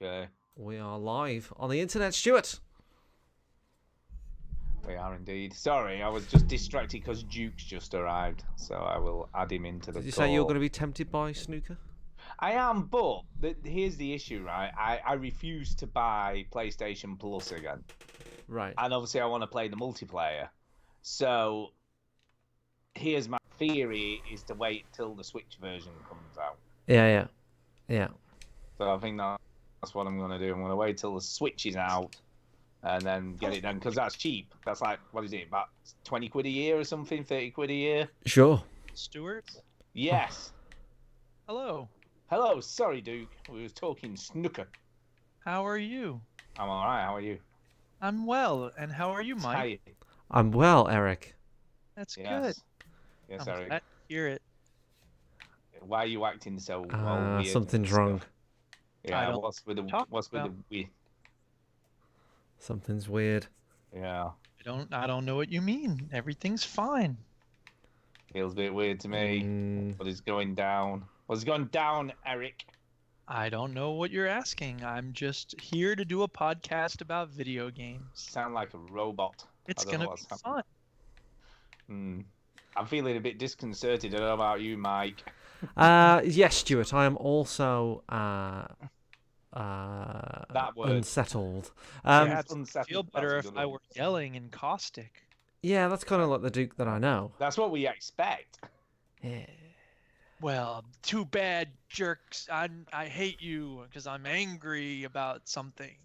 Okay. We are live on the internet, Stuart. We are indeed. Sorry, I was just distracted because Duke's just arrived, so I will add him into the Did you call. say you're going to be tempted by snooker? I am, but here's the issue, right? I refuse to buy PlayStation Plus again. Right. And obviously I want to play the multiplayer. So here's my theory, is to wait till the Switch version comes out. Yeah. So I think that's what I'm going to do. I'm going to wait till the Switch is out and then get it done, because that's cheap. That's like, what is it, about 20 quid a year or something, 30 quid a year? Sure. Stuart? Yes. Hello. Hello, sorry, Duke. We was talking snooker. How are you? I'm all right. How are you? I'm well. And how are you, Mike? Tired. I'm well, Eric. That's good. Yes. Yes, I'm Eric. glad to hear it. Why are you acting so weird? Something's and wrong. stuff? Yeah, what's with the weird? Something's weird. Yeah, I don't know what you mean. Everything's fine. feels a bit weird to me. What is going down? What's going down, Eric? I don't know what you're asking. I'm just here to do a podcast about video games. Sound like a robot. It's gonna be fun. I'm feeling a bit disconcerted. I don't know about you, Mike. Yes, Stuart. I am also That word. unsettled. Yeah, unsettled. I'd feel better if I were yelling and caustic. Yeah, that's kind of like the Duke that I know. That's what we expect. Yeah. Well, too bad, jerks. I hate you because I'm angry about something.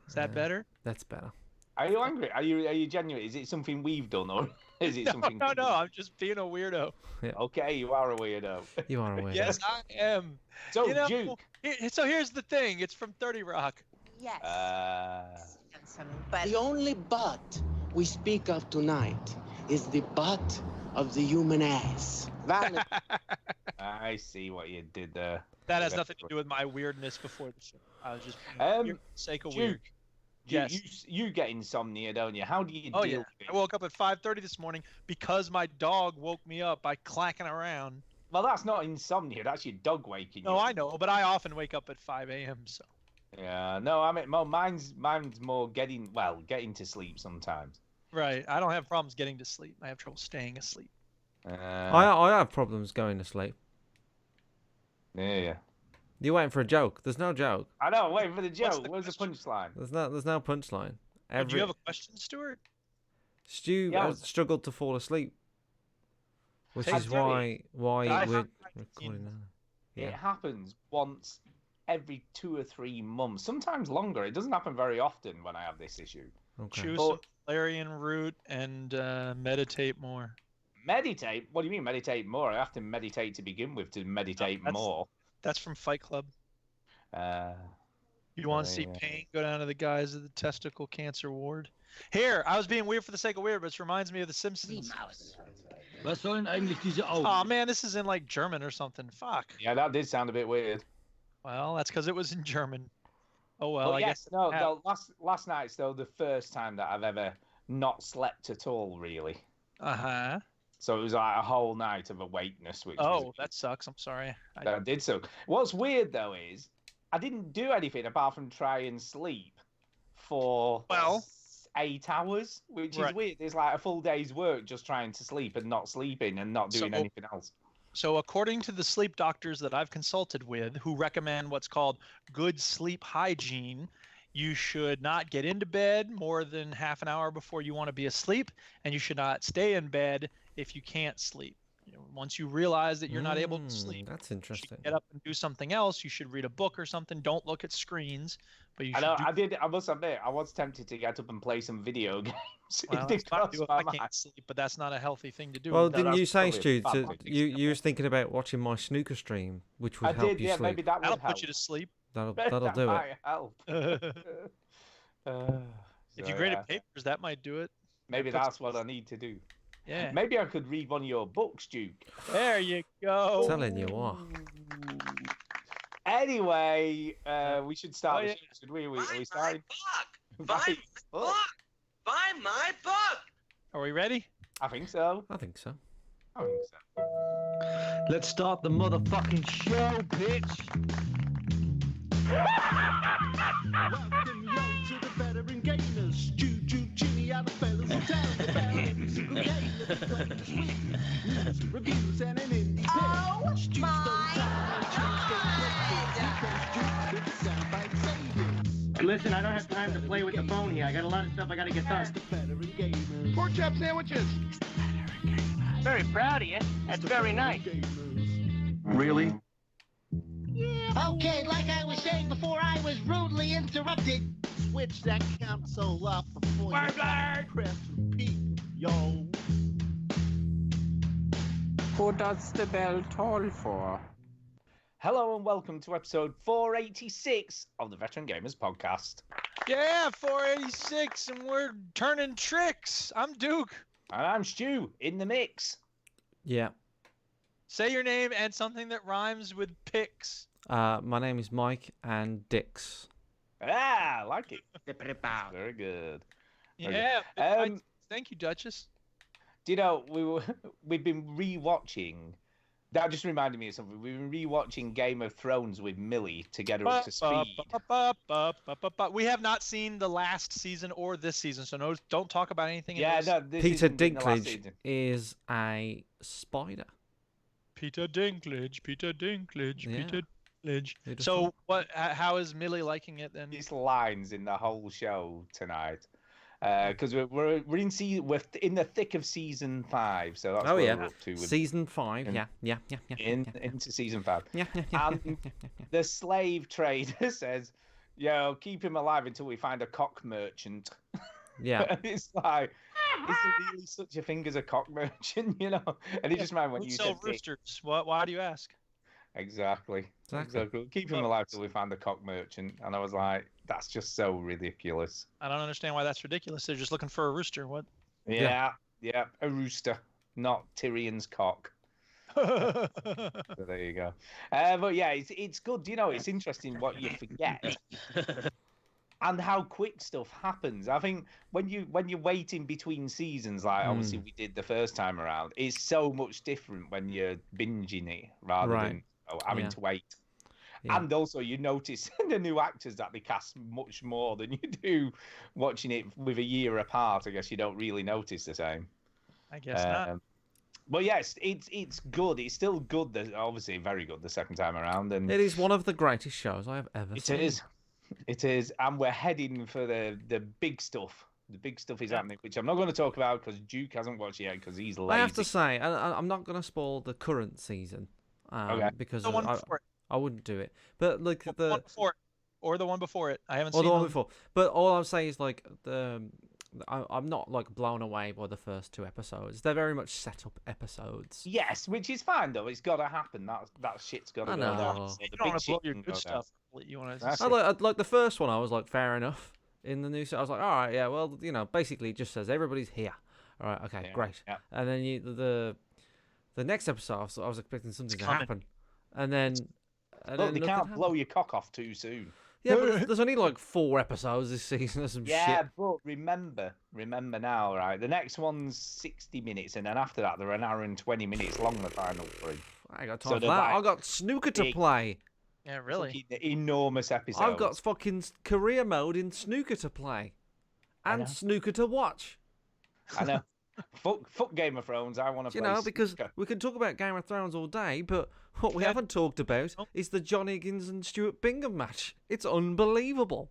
Is that better? That's better. Are you angry? Are you genuine? Is it something we've done, or is it something? No. I'm just being a weirdo. Yeah. Okay, you are a weirdo. You are a weirdo. Yes, I am. So, You know, Duke. So here's the thing. It's from 30 Rock. Yes. But the only butt we speak of tonight is the butt of the human ass. I see what you did there. That has nothing to do with my weirdness before the show. I was just for the sake of Duke, weird. Yes. You get insomnia, don't you? How do you Oh deal yeah. with it? I woke up at 5:30 this morning because my dog woke me up by clacking around. Well, that's not insomnia. That's your dog waking you. No, I know, but I often wake up at 5 a.m. So. Yeah. No, I mean, mine's more getting to sleep sometimes. Right. I don't have problems getting to sleep. I have trouble staying asleep. I have problems going to sleep. Yeah. You're waiting for a joke. There's no joke. I know. Wait for the joke. the Where's the punchline? There's no punchline. Do you have a question, Stuart? Stu struggled to fall asleep, which is why we're recording now. Yeah. It happens once every 2 or 3 months, sometimes longer. It doesn't happen very often when I have this issue. Okay. Chew some valerian root and meditate more. Meditate? What do you mean meditate more? I have to meditate to begin with to meditate more. That's from Fight Club. You want to see pain? Go down to the guys at the testicle cancer ward. Here, I was being weird for the sake of weird, but it reminds me of The Simpsons. Was sollen eigentlich diese Augen? Oh man, this is in like German or something. Fuck. Yeah, that did sound a bit weird. Well, that's because it was in German. Oh well, But I yes, guess. no. Last night's though the first time that I've ever not slept at all, really. So it was like a whole night of awakeness, which that sucks. I'm sorry. I did so. What's weird though is I didn't do anything apart from try and sleep for 8 hours, which is weird. It's like a full day's work just trying to sleep and not sleeping and not doing anything else. So according to the sleep doctors that I've consulted with, who recommend what's called good sleep hygiene, you should not get into bed more than half an hour before you want to be asleep, and you should not stay in bed if you can't sleep. Once you realize that you're not able to sleep, that's interesting. You should get up and do something else. You should read a book or something. Don't look at screens. But you should. I must admit, I was tempted to get up and play some video games. Well, I can't sleep, but that's not a healthy thing to do. Well, didn't you say, Stu, you was thinking about watching my snooker stream, which would help you sleep? Maybe that'll put you to sleep. That'll do it. Help. If you graded papers, that might do it. Maybe that's what I need to do. Yeah. Maybe I could read one of your books, Duke. There you go. I'm telling you what. Anyway, we should start the show, should we? Are we starting? Buy my book! Are we ready? I think so. I think so. Let's start the motherfucking show, bitch. Welcome yo to the veteran gamers. Juju, Jimmy, are the fellas in town. The veteran single game that the players with. News, reviews, and an indie pick. Oh Stu's my And listen, I don't have time to play with the phone here. I got a lot of stuff I gotta get done. The veteran gamers. Pork chop sandwiches. Very proud of you. That's very nice. Really? Okay, like I was saying before I was rudely interrupted. Switch that console up before you press repeat, yo. Who does the bell toll for? Hello and welcome to episode 486 of the Veteran Gamers Podcast. Yeah, 486, and we're turning tricks. I'm Duke. And I'm Stu, in the mix. Yeah. Say your name and something that rhymes with picks. My name is Mike and Dix. Ah, I like it. Very good. Yeah. Thank you, Duchess. Do you know, we've been rewatching. That just reminded me of something. We've been rewatching Game of Thrones with Millie to get her up to speed. We have not seen the last season or this season, so no, don't talk about anything. Peter Dinklage is a spider. Peter Dinklage. Yeah. So what? How is Millie liking it then? These lines in the whole show tonight, because we're in the thick of season 5. So that's what we're up to with season 5. Yeah. Into season 5. Yeah. And the slave trader says, "Yo, keep him alive until we find a cock merchant." Yeah. It's like, is there really such a thing as a cock merchant? You know? And it just reminded when you sell said roosters. Why do you ask? Exactly. Keep him alive till we find the cock merchant. And I was like, that's just so ridiculous. I don't understand why that's ridiculous. They're just looking for a rooster. What? Yeah, a rooster, not Tyrion's cock. So there you go. But yeah, it's good. You know, it's interesting what you forget. And how quick stuff happens. I think when you're waiting between seasons, like obviously we did the first time around, it's so much different when you're binging it rather than having to wait. Yeah. And also you notice the new actors that they cast much more than you do watching it with a year apart. I guess you don't really notice the same. I guess not. But yes, it's good. It's still good. Obviously very good the second time around. And it is one of the greatest shows I have ever seen. It is, and we're heading for the big stuff. The big stuff is happening, which I'm not going to talk about because Duke hasn't watched it yet because he's lazy. I have to say, I'm not going to spoil the current season because I wouldn't do it. But like the one before it, or the one before it, I haven't seen the one before. But all I'm saying is like I'm not like blown away by the first 2 episodes. They're very much set up episodes. Yes, which is fine though. It's got to happen. That shit's got to go down. You don't want to blow your good stuff. You want to? I like the first one. I was like, fair enough. In the new set, I was like, all right, yeah. Well, you know, basically, it just says everybody's here. All right, okay, great. Yeah. And then the next episode, I was expecting something to happen, and then they can't blow your cock off too soon. Yeah, but there's only like 4 episodes this season or some shit. Yeah, but remember now, right? The next one's 60 minutes, and then after that, they're an hour and 20 minutes long, the final 3. I ain't got time for that. I've got snooker to play. Yeah, really? Enormous episodes. I've got fucking career mode in snooker to play. And snooker to watch. I know. Fuck Game of Thrones. I want to play snooker. Because we can talk about Game of Thrones all day, but what we haven't talked about is the John Higgins and Stuart Bingham match. It's unbelievable.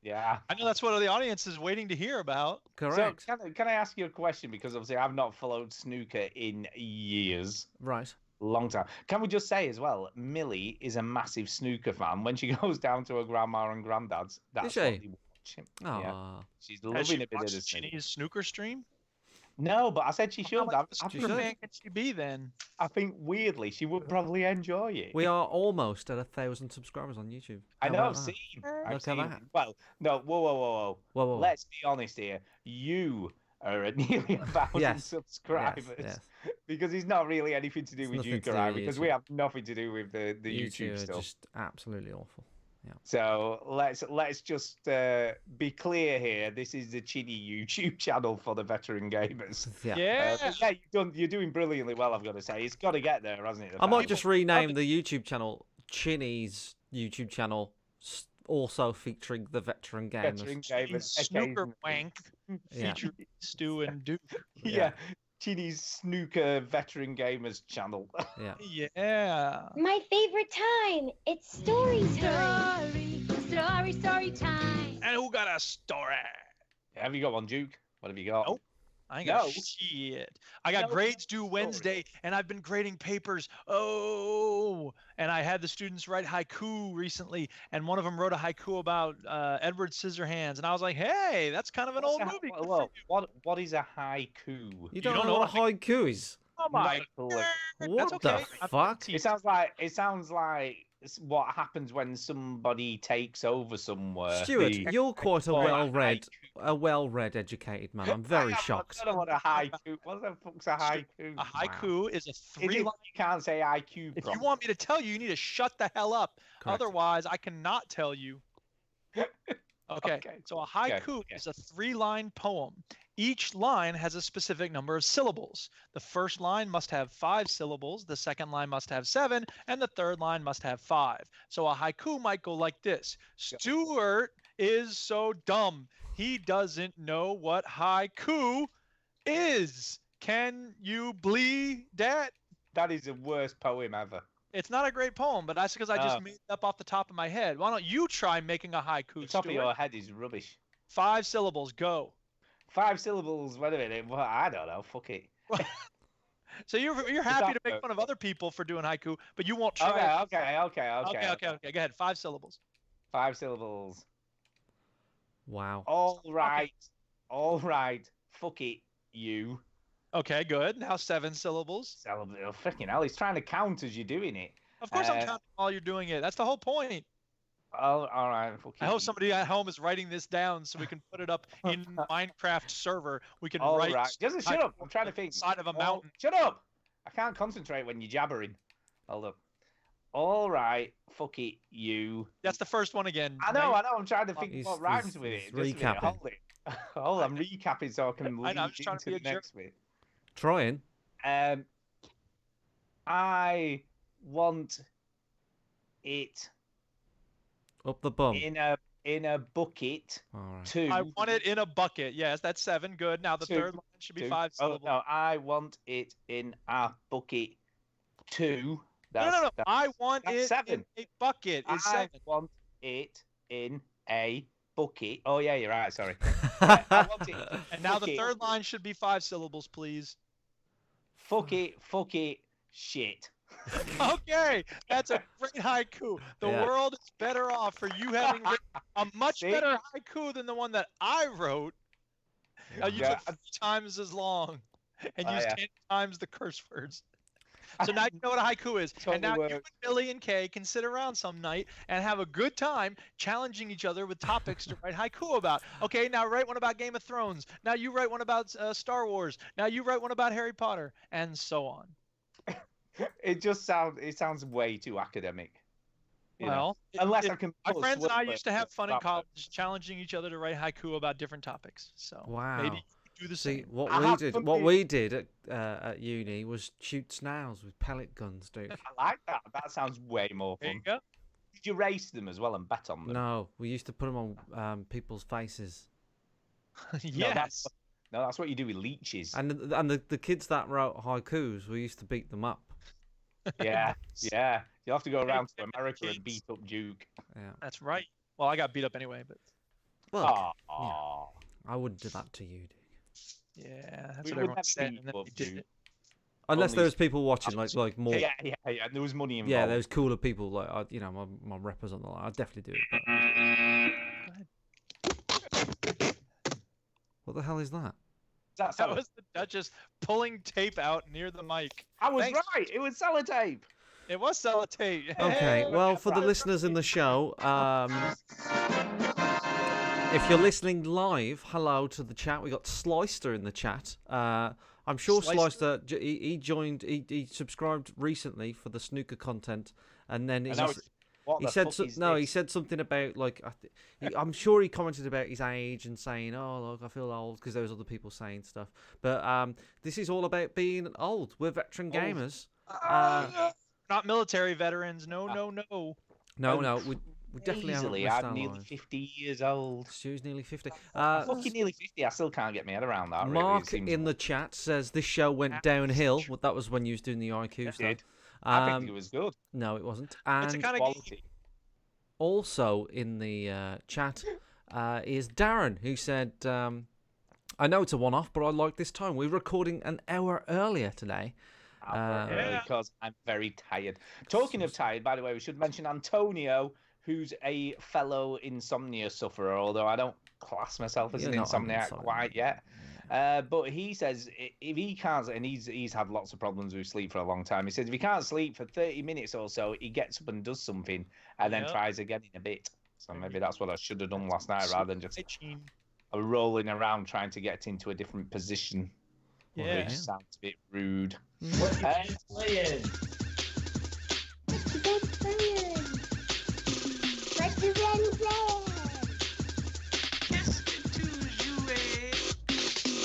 Yeah. I know that's what the audience is waiting to hear about. Correct. So can I ask you a question? Because obviously I've not followed snooker in years. Right. Long time. Can we just say as well, Millie is a massive snooker fan. When she goes down to her grandma and granddad's, that's what they watch. Yeah. She's loving a bit of the snooker stream. No, but I said she should. How fan can she be then? I think weirdly she would probably enjoy it. We are almost at 1,000 subscribers on YouTube. I know. I've seen. Well, no. Whoa. Let's be honest here. You are at nearly 1,000 subscribers. Yes. Because it's not really anything to do with you, Karai, because we have nothing to do with the YouTube stuff. Just absolutely awful. Yeah. So let's just be clear here. This is the Chinny YouTube channel for the veteran gamers. You're doing brilliantly well. I've got to say, it's got to get there, hasn't it? I might just rename the YouTube channel Chinny's YouTube channel, also featuring the veteran gamers. Veteran gamers. Snooker wank featuring Stu and Duke. Yeah. Chini's Snooker Veteran Gamers channel. Yeah. My favorite time. It's story time. Story time. And who got a story? Have you got one, Duke? What have you got? Nope. I ain't got shit. I got grades due Wednesday, and I've been grading papers. Oh, and I had the students write haiku recently, and one of them wrote a haiku about Edward Scissorhands, and I was like, hey, that's kind of an old movie. Well, what is a haiku? You don't know what a haiku is? Oh my! What the fuck? It sounds like it's what happens when somebody takes over somewhere. Stuart, you're quite a well-read, educated man. I'm very shocked. I don't know what a haiku. What the fuck's a haiku? A haiku is a three-line. You can't say IQ. If you want me to tell you, you need to shut the hell up. Correct. Otherwise, I cannot tell you. Okay. So a haiku is a three-line poem. Each line has a specific number of syllables. The first line must have 5 syllables, the second line must have 7, and the third line must have 5. So a haiku might go like this. Stuart is so dumb. He doesn't know what haiku is. Can you believe that? That is the worst poem ever. It's not a great poem, but that's because I just made it up off the top of my head. Why don't you try making a haiku, The top Stuart? of your head is rubbish. 5 syllables, go. 5 syllables. Wait a minute. Well, I don't know. Fuck it. So you're happy to make fun of other people for doing haiku, but you won't try. Okay. Go ahead. 5 syllables. 5 syllables. Wow. All right. Fuck it, you. Okay, good. Now 7 syllables. Oh, freaking hell! He's trying to count as you're doing it. Of course, I'm counting while you're doing it. That's the whole point. Oh, all right. I hope somebody at home is writing this down so we can put it up in Minecraft server. We can all write. Right. Just shut up. I'm trying to think. Side of a mountain. Shut up. I can't concentrate when you're jabbering. Hold up. All right. Fuck it, you. That's the first one again. I know. I'm trying to think what rhymes with it. Recapping. Hold it. Hold on. I'm recapping so I can lead I'm just trying to be into the next bit. Trying. I want it up the bum in a bucket. All right. Two. I want it in a bucket. Yes, that's 7. Good. Now the third line should be 5 syllables. Oh, no, I want it in a bucket. 2. No. I want it 7. in a bucket. Is 7. I want it in a bucket. Oh yeah, you're right. Sorry. I want it. And now the third line should be 5 syllables, please. Fuck it, shit. Okay, that's a great haiku. The world is better off for you having written a much better haiku than the one that I wrote. Now you took 3 times as long and used 10 times the curse words. So now you know what a haiku is. And now you and Billy and Kay can sit around some night and have a good time challenging each other with topics to write haiku about. Okay, now write one about Game of Thrones. Now you write one about Star Wars. Now you write one about Harry Potter, and so on. It sounds way too academic. Well, unless I can. My friends and I used to have fun in college, challenging each other to write haiku about different topics. So maybe do the same. What we did at uni was shoot snails with pellet guns, dude. I like that. That sounds way more fun. There you go. Did you race them as well and bet on them? No, we used to put them on people's faces. Yes. No, that's what you do with leeches. And the kids that wrote haikus, we used to beat them up. Yeah. You have to go around to America and beat up Duke. Yeah. That's right. Well, I got beat up anyway, but. Well, I wouldn't do that to you, Duke. Yeah, that's what everyone said, and then he did it. Unless there was people watching, like more. Yeah. There was money involved. Yeah, there was cooler people, like my rappers on the line. I'd definitely do it. But... What the hell is that? That was the Duchess pulling tape out near the mic. I was right. It was sellotape. It was sellotape. Okay, well, for the listeners in the show, if you're listening live, hello to the chat. We got Slicer in the chat. I'm sure Slicer, he joined, he subscribed recently for the snooker content, and then he said something about like I'm sure he commented about his age and saying, "Oh, look, I feel old," because there was other people saying stuff. But this is all about being old. We're veteran gamers. Not military veterans. No. No, we definitely haven't easily. missed I'm our nearly lives. 50 years old. Stu's nearly 50. Fucking nearly 50. I still can't get my head around that. Mark really. in the chat says this show went downhill. Well, that was when you was doing the IQ stuff. Did. I think it was good. No, it wasn't. And it's a kind of quality. Also in the chat is Darren, who said, I know it's a one-off, but I like this time. We're recording an hour earlier today. Because I'm very tired. Talking of tired, by the way, we should mention Antonio, who's a fellow insomnia sufferer, although I don't class myself as an insomniac quite yet. But he says if he can't, and he's had lots of problems with sleep for a long time, he says if he can't sleep for 30 minutes or so, he gets up and does something and then tries again in a bit. So maybe that's what I should have done last night rather than just rolling around trying to get into a different position. Yeah. Which sounds a bit rude. What you playing?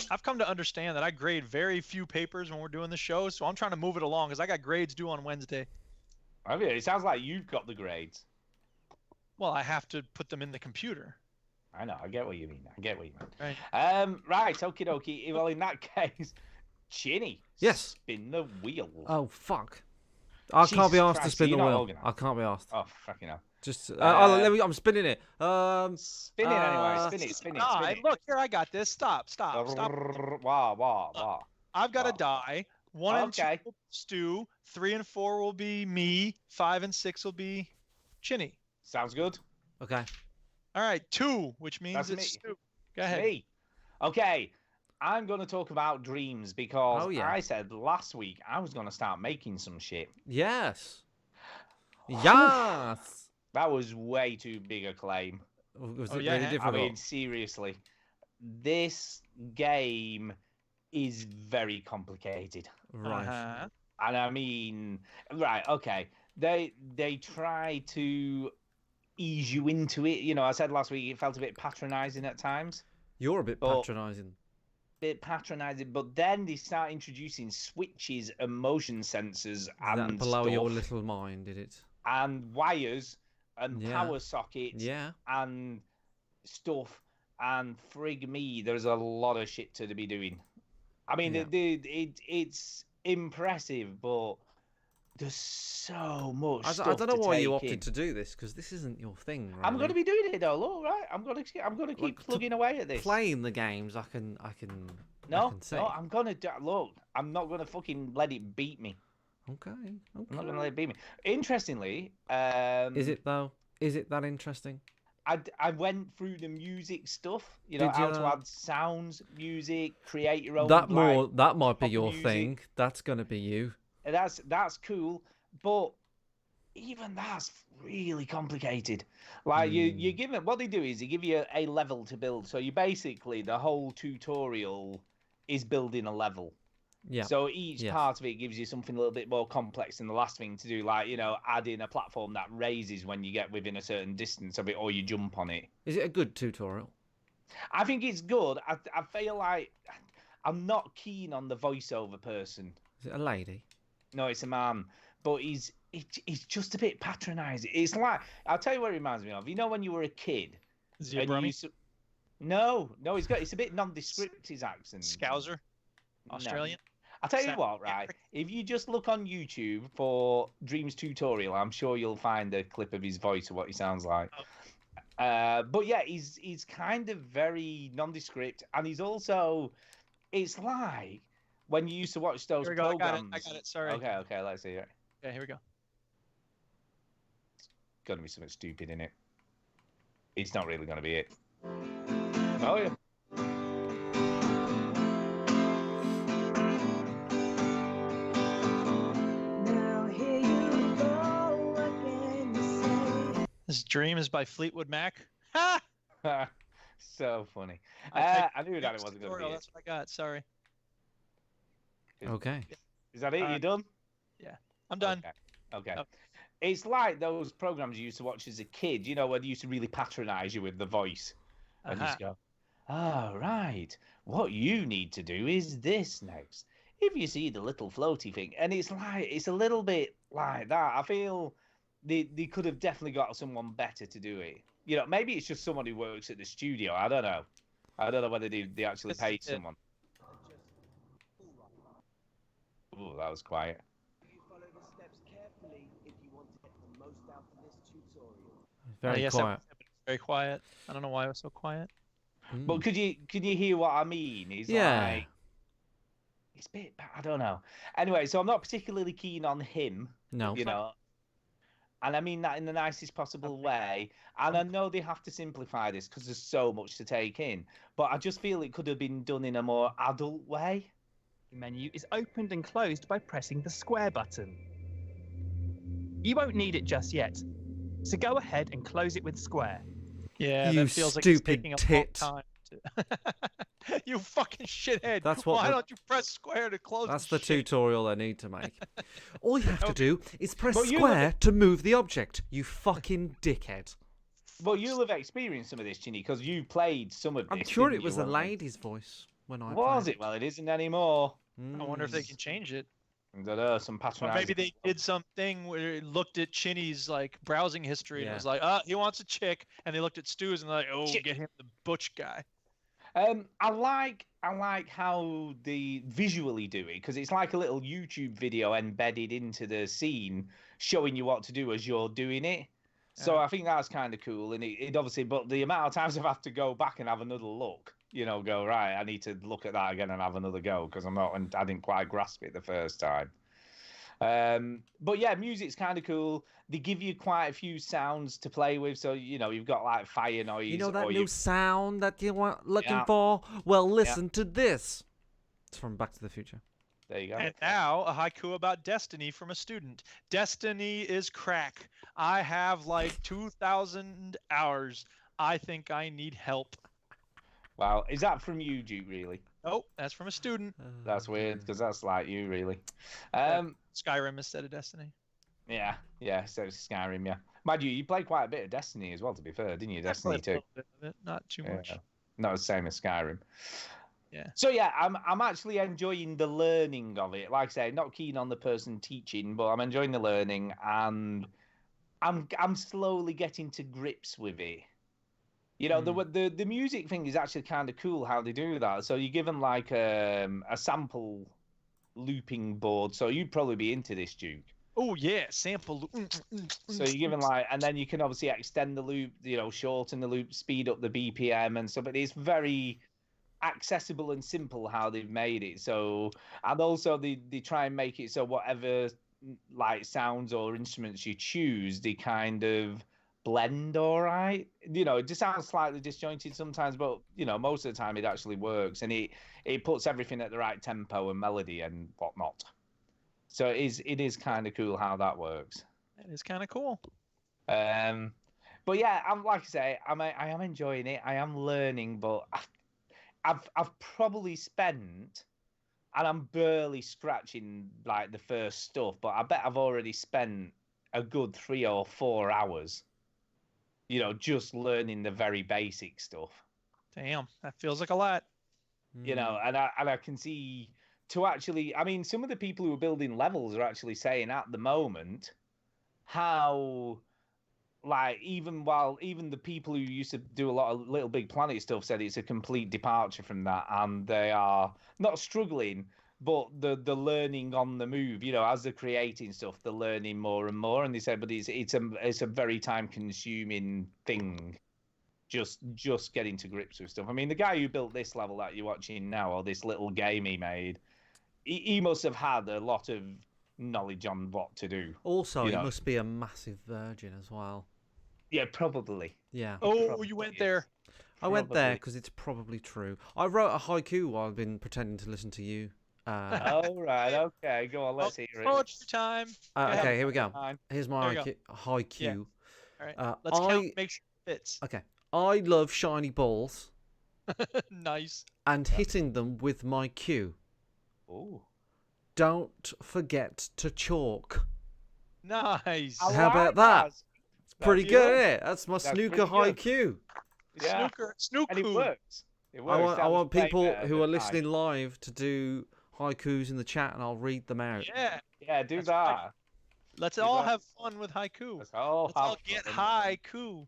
I've come to understand that I grade very few papers when we're doing the show, so I'm trying to move it along because I got grades due on Wednesday. I mean, it sounds like you've got the grades. Well, I have to put them in the computer. I know. I get what you mean. Right. Right. Okie dokie. Well, in that case, Chinny. Yes. Spin the wheel. Oh fuck! I can't be asked to spin the wheel. I can't be asked. Oh fucking hell! Just I'm spinning it. Spin it anyway. Spin it. Look here, I got this. Stop. Wow. I've got a die. 1 and 2 will be Stu. 3 and 4 will be me. 5 and 6 will be Chinny. Sounds good. Okay. All right, 2, which means That's it's me. Stu. Go ahead. Me. Okay. I'm going to talk about dreams because I said last week I was going to start making some shit. Yes. Yes. That was way too big a claim. Was it really difficult? I mean, seriously. This game is very complicated. Right. And I mean, right, okay. They try to ease you into it. You know, I said last week it felt a bit patronizing at times. You're a bit patronizing. But then they start introducing switches and motion sensors and that below your little mind, did it? And wires and power sockets and stuff. And frig me, there's a lot of shit to be doing. I mean, it's impressive, but there's so much stuff I don't know why you opted to do this, because this isn't your thing, really. I'm going to be doing it, though, look, right? I'm going to keep plugging away at this. Playing the games, I can No, I'm going to... Look, I'm not going to fucking let it beat me. Okay. I'm not going to let it beat me. Interestingly... is it, though? Is it that interesting? I went through the music stuff, you know, how to add sounds, music, create your own. That might be your thing. That's gonna be you. That's cool, but even that's really complicated. Like you give it. What they do is they give you a level to build. So you basically the whole tutorial is building a level. Yeah. So each part of it gives you something a little bit more complex than the last thing to do, like, you know, adding a platform that raises when you get within a certain distance of it or you jump on it. Is it a good tutorial? I think it's good. I feel like I'm not keen on the voiceover person. Is it a lady? No, it's a man. But he's just a bit patronising. It's like, I'll tell you what it reminds me of. You know when you were a kid? Is he a Brummie? No, it's a bit nondescript, his accent. Scouser? Australian? No. I'll tell you what, right? If you just look on YouTube for Dreams tutorial, I'm sure you'll find a clip of his voice or what he sounds like. But yeah, he's kind of very nondescript, and he's also, it's like when you used to watch those programs. I got it. Sorry. Okay, let's see it. Yeah, here we go. It's gonna be something stupid in it. It's not really gonna be it. Oh yeah. This Dream is by Fleetwood Mac. Ha! So funny. I knew that it wasn't going to be it. That's what I got. Sorry. Okay. Is that it? You done? Yeah, I'm done. Okay. It's like those programs you used to watch as a kid, you know, where they used to really patronise you with the voice. And you just go, oh, right. What you need to do is this next. If you see the little floaty thing. And it's like, it's a little bit like that. I feel they could have definitely got someone better to do it. You know, maybe it's just someone who works at the studio. I don't know. I don't know whether they actually paid someone. Oh, that was quiet. Follow the steps carefully if you want to get the most out of this tutorial. Very quiet. Very quiet. I don't know why it was so quiet. But could you hear what I mean? He's like, it's a bit, I don't know. Anyway, so I'm not particularly keen on him. No. You know, and I mean that in the nicest possible way. And I know they have to simplify this because there's so much to take in. But I just feel it could have been done in a more adult way. The menu is opened and closed by pressing the square button. You won't need it just yet, so go ahead and close it with square. Yeah, you that feels like it's taking stupid a long tit. time. You fucking shithead. That's what Why don't you press square to close That's the the shit? tutorial I need to make. All you have to do is press But you square to move the object, you fucking dickhead. Well, you'll have experienced some of this, Ginny, because you played some of this. I'm sure didn't it was you, a wasn't it? lady's voice when I Was played it? Well, it isn't anymore. I wonder if they can change it. I don't know, some Or patronising. maybe they did something where it looked at Chinny's like browsing history and it Yeah. was like, he wants a chick, and they looked at Stu's and they're like, oh, Chick. get him the butch guy. I like how they visually do it because it's like a little YouTube video embedded into the scene, showing you what to do as you're doing it. So I think that's kind of cool, and it obviously. But the amount of times I've had to go back and have another look, you know, go right. I need to look at that again and have another go because I didn't quite grasp it the first time. But yeah, music's kind of cool. They give you quite a few sounds to play with, so you know you've got like fire noise. You know that or new you... sound that you want looking Yeah. for? Well, listen to this. It's from Back to the Future. There you go. And now a haiku about Destiny from a student. Destiny is crack. I have like 2,000 hours. I think I need help. Wow, is that from you, Duke? Really? Oh, that's from a student. That's weird because that's like you, really. Skyrim instead of Destiny. Yeah. So it's Skyrim, yeah. Mind you played quite a bit of Destiny as well. To be fair, didn't you? Destiny I played a 2. little bit of it, not too much. Not the same as Skyrim. Yeah. So yeah, I'm actually enjoying the learning of it. Like I say, not keen on the person teaching, but I'm enjoying the learning, and I'm slowly getting to grips with it. You know, the music thing is actually kind of cool how they do that. So you give them like a sample looping board. So you'd probably be into this, Duke. Oh yeah, sample. So you give them like, and then you can obviously extend the loop, you know, shorten the loop, speed up the BPM and stuff. But it's very accessible and simple how they've made it. So, and also they try and make it so whatever like sounds or instruments you choose, they kind of blend all right. You know, it just sounds slightly disjointed sometimes, but you know, most of the time it actually works, and it puts everything at the right tempo and melody and whatnot. So it is kind of cool how that works. It is kind of cool. But yeah, I'm like I say, I am enjoying it. I am learning, but I've probably spent, and I'm barely scratching like the first stuff, but I bet I've already spent a good 3 or 4 hours, you know, just learning the very basic stuff. Damn, that feels like a lot. You know, and I can see to actually, I mean, some of the people who are building levels are actually saying at the moment how, like, even the people who used to do a lot of Little Big Planet stuff said it's a complete departure from that, and they are not struggling, but the learning on the move, you know, as they're creating stuff, they're learning more and more, and they said, but it's a very time consuming thing. Just getting to grips with stuff. I mean, the guy who built this level that you're watching now, or this little game he made, he must have had a lot of knowledge on what to do. Also, he must be a massive virgin as well. Yeah, probably. Yeah. Oh, you went there. I went there because it's probably true. I wrote a haiku while I've been pretending to listen to you. Oh, right. Okay, go on. Let's hear it. Poetry time. Okay, here we go. Here's my There you haiku. Yeah. All right. Let's count. Make sure it fits. Okay. I love shiny balls. Nice. And hitting them with my cue. Oh. Don't forget to chalk. Nice. How about that? It's pretty good, isn't it? That's my snooker haiku. Yeah. Snooker. And it works. It works. I want people who are listening live to do haikus in the chat, and I'll read them out. Yeah. Yeah, do that. Let's all have fun with haiku. Let's all get haiku.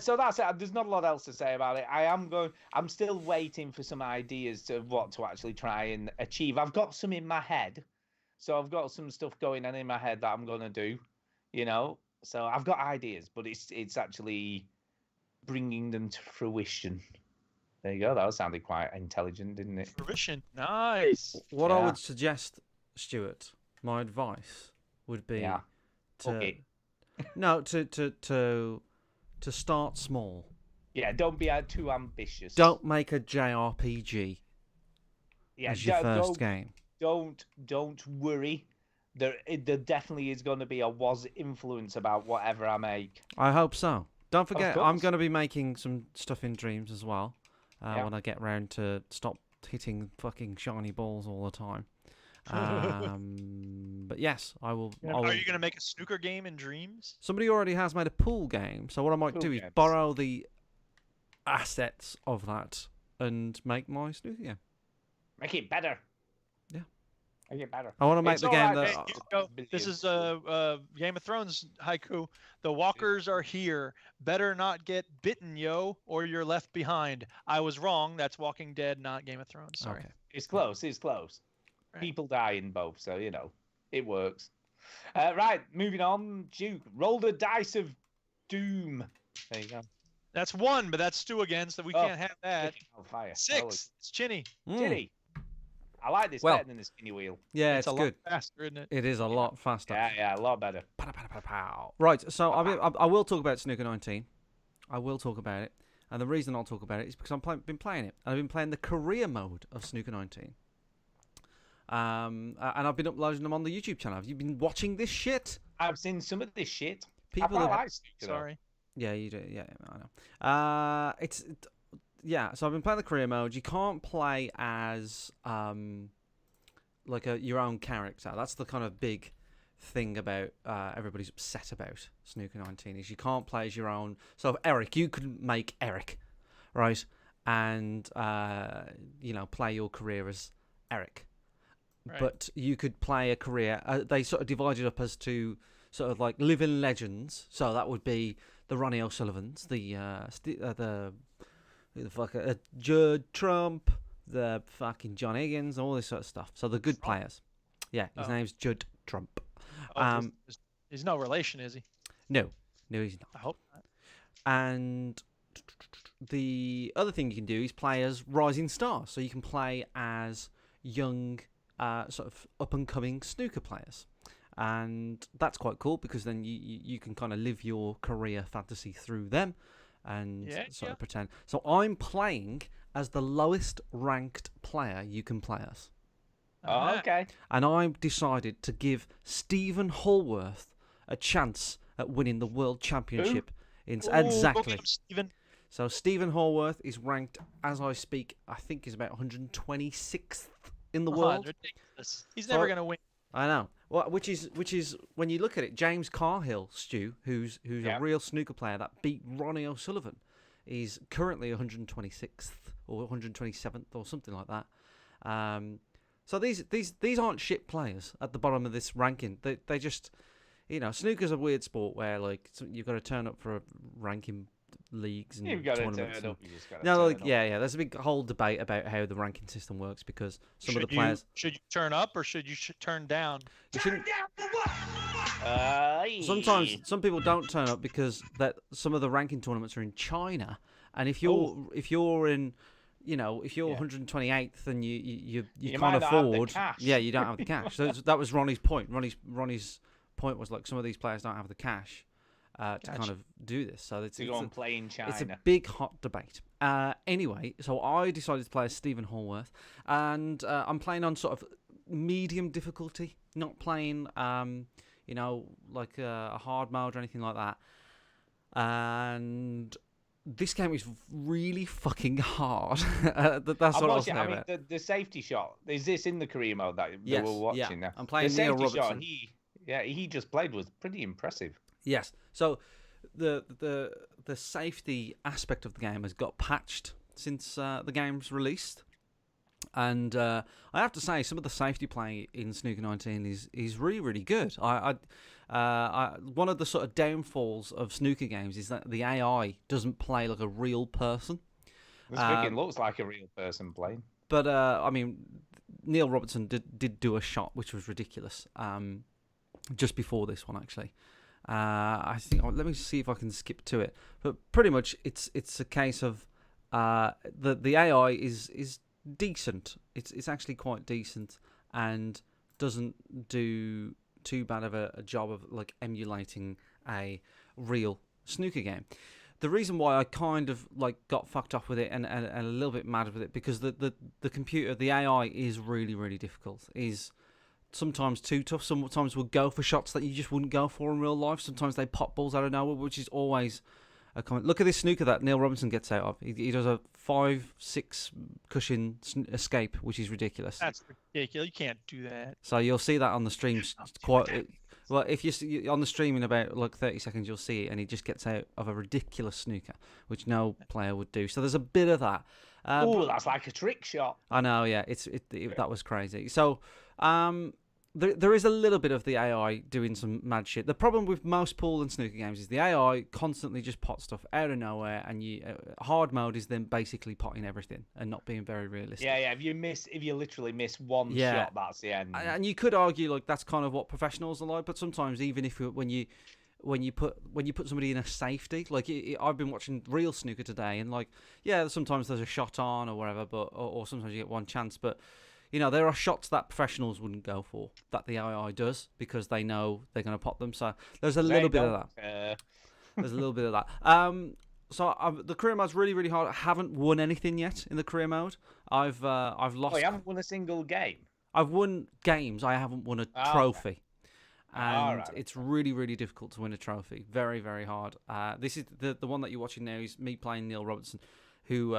So that's it. There's not a lot else to say about it. I'm still waiting for some ideas of what to actually try and achieve. I've got some in my head, so I've got some stuff going on in my head that I'm gonna do. So I've got ideas, but it's actually bringing them to fruition. There you go. That sounded quite intelligent, didn't it? Fruition, nice. What I would suggest, Stuart, my advice would be to start small. Yeah, don't be too ambitious. Don't make a JRPG as your first game. Don't worry. There definitely is going to be a influence about whatever I make. I hope so. Don't forget, I'm going to be making some stuff in Dreams as well when I get round to stop hitting fucking shiny balls all the time. But yes, I will. Are you going to make a snooker game in Dreams? Somebody already has made a pool game, so what I might do is borrow the assets of that and make my snooker game. Make it better. Yeah. Make it better. I want to make the game that... This is Game of Thrones haiku. The walkers are here. Better not get bitten, yo, or you're left behind. I was wrong. That's Walking Dead, not Game of Thrones. Sorry. Okay. It's close. Right. People die in both, so, it works. Right, moving on. Duke, roll the dice of doom. There you go. That's 1, but that's Stu again, so we can't have that. Fire. 6. It's Chinny. Chinny. I like this better than the spinny wheel. Yeah, it's a good. lot faster, isn't it? It is a lot faster. Yeah, a lot better. Right, so I will talk about Snooker 19. I will talk about it. And the reason I'll talk about it is because I've been playing it. I've been playing the career mode of Snooker 19. And I've been uploading them on the YouTube channel. Have you been watching this shit? I've seen some of this shit. People Sorry. Yeah, you do. Yeah, I know. So I've been playing the career mode. You can't play as like your own character. That's the kind of big thing about everybody's upset about Snooker 19 is you can't play as your own. So Eric, you could make Eric, right, and play your career as Eric. Right. But you could play a career. They sort of divided up as to sort of like living legends. So that would be the Ronnie O'Sullivans, Judd Trump, the fucking John Higgins, all this sort of stuff. So the good players. Yeah, his name's Judd Trump. He's no relation, is he? No, he's not. I hope not. And the other thing you can do is play as rising stars. So you can play as young, sort of up-and-coming snooker players. And that's quite cool because then you can kind of live your career fantasy through them and sort of pretend. So I'm playing as the lowest ranked player you can play as. Oh, okay. And I've decided to give Stephen Hallworth a chance at winning the World Championship. Exactly. Stephen. So Stephen Hallworth is ranked, as I speak, I think he's about 126th in the world. Ridiculous. He's never going to win. I know. Well, which is when you look at it, James Carhill, Stu, who's a real snooker player that beat Ronnie O'Sullivan, is currently 126th or 127th or something like that. So these aren't shit players at the bottom of this ranking. They just, snooker's a weird sport where like you've got to turn up for ranking leagues and tournaments. There's a big whole debate about how the ranking system works because some of the players should you turn up or should you turn down? You shouldn't. Sometimes some people don't turn up because some of the ranking tournaments are in China, and if you're in, if you're 128th and you can't afford, you don't have the cash. So that was Ronnie's point. Ronnie's point was like some of these players don't have the cash. To kind of do this. So it's play in China. It's a big hot debate. Anyway, so I decided to play as Stephen Hallworth, and I'm playing on sort of medium difficulty, not playing like a hard mode or anything like that. And this game is really fucking hard. That's what I was saying about. The safety shot, is this in the career mode that we're watching now? I'm playing the Neil safety Robertson. Shot he just played was pretty impressive. Yes. So the safety aspect of the game has got patched since the game's released. And I have to say, some of the safety play in Snooker 19 is really, really good. One of the sort of downfalls of snooker games is that the AI doesn't play like a real person. This freaking looks like a real person playing. But I mean, Neil Robertson did do a shot which was ridiculous. Just before this one, actually. I think. Let me see if I can skip to it. But pretty much, it's a case of the AI is decent. It's actually quite decent and doesn't do too bad of a job of like emulating a real snooker game. The reason why I kind of like got fucked off with it and a little bit mad with it, because the computer, the AI is really, really difficult. Is sometimes too tough. Sometimes will go for shots that you just wouldn't go for in real life. Sometimes they pop balls out of nowhere, which is always a comment. Look at this snooker that Neil Robinson gets out of. He does a 5-6 cushion escape, which is ridiculous. That's ridiculous. You can't do that. So you'll see that on the stream quite. Well, if you see on the stream in about like 30 seconds, you'll see it, and he just gets out of a ridiculous snooker, which no player would do. So there's a bit of that. Oh, that's like a trick shot. I know, yeah. That was crazy. So, there is a little bit of the AI doing some mad shit. The problem with most pool and snooker games is the AI constantly just pot stuff out of nowhere, and hard mode is then basically potting everything and not being very realistic. Yeah. If you literally miss one shot, that's the end. And you could argue like that's kind of what professionals are like, but sometimes even if when you put somebody in a safety, like I've been watching real snooker today, and like sometimes there's a shot on or whatever, but or sometimes you get one chance, but. You know, there are shots that professionals wouldn't go for that the AI does because they know they're going to pop them. So there's a little bit of that. There's a little bit of that. The career mode's really, really hard. I haven't won anything yet in the career mode. I've lost. Oh, you haven't won a single game? I've won games. I haven't won a trophy. And it's really, really difficult to win a trophy. Very, very hard. This is the one that you're watching now is me playing Neil Robertson, who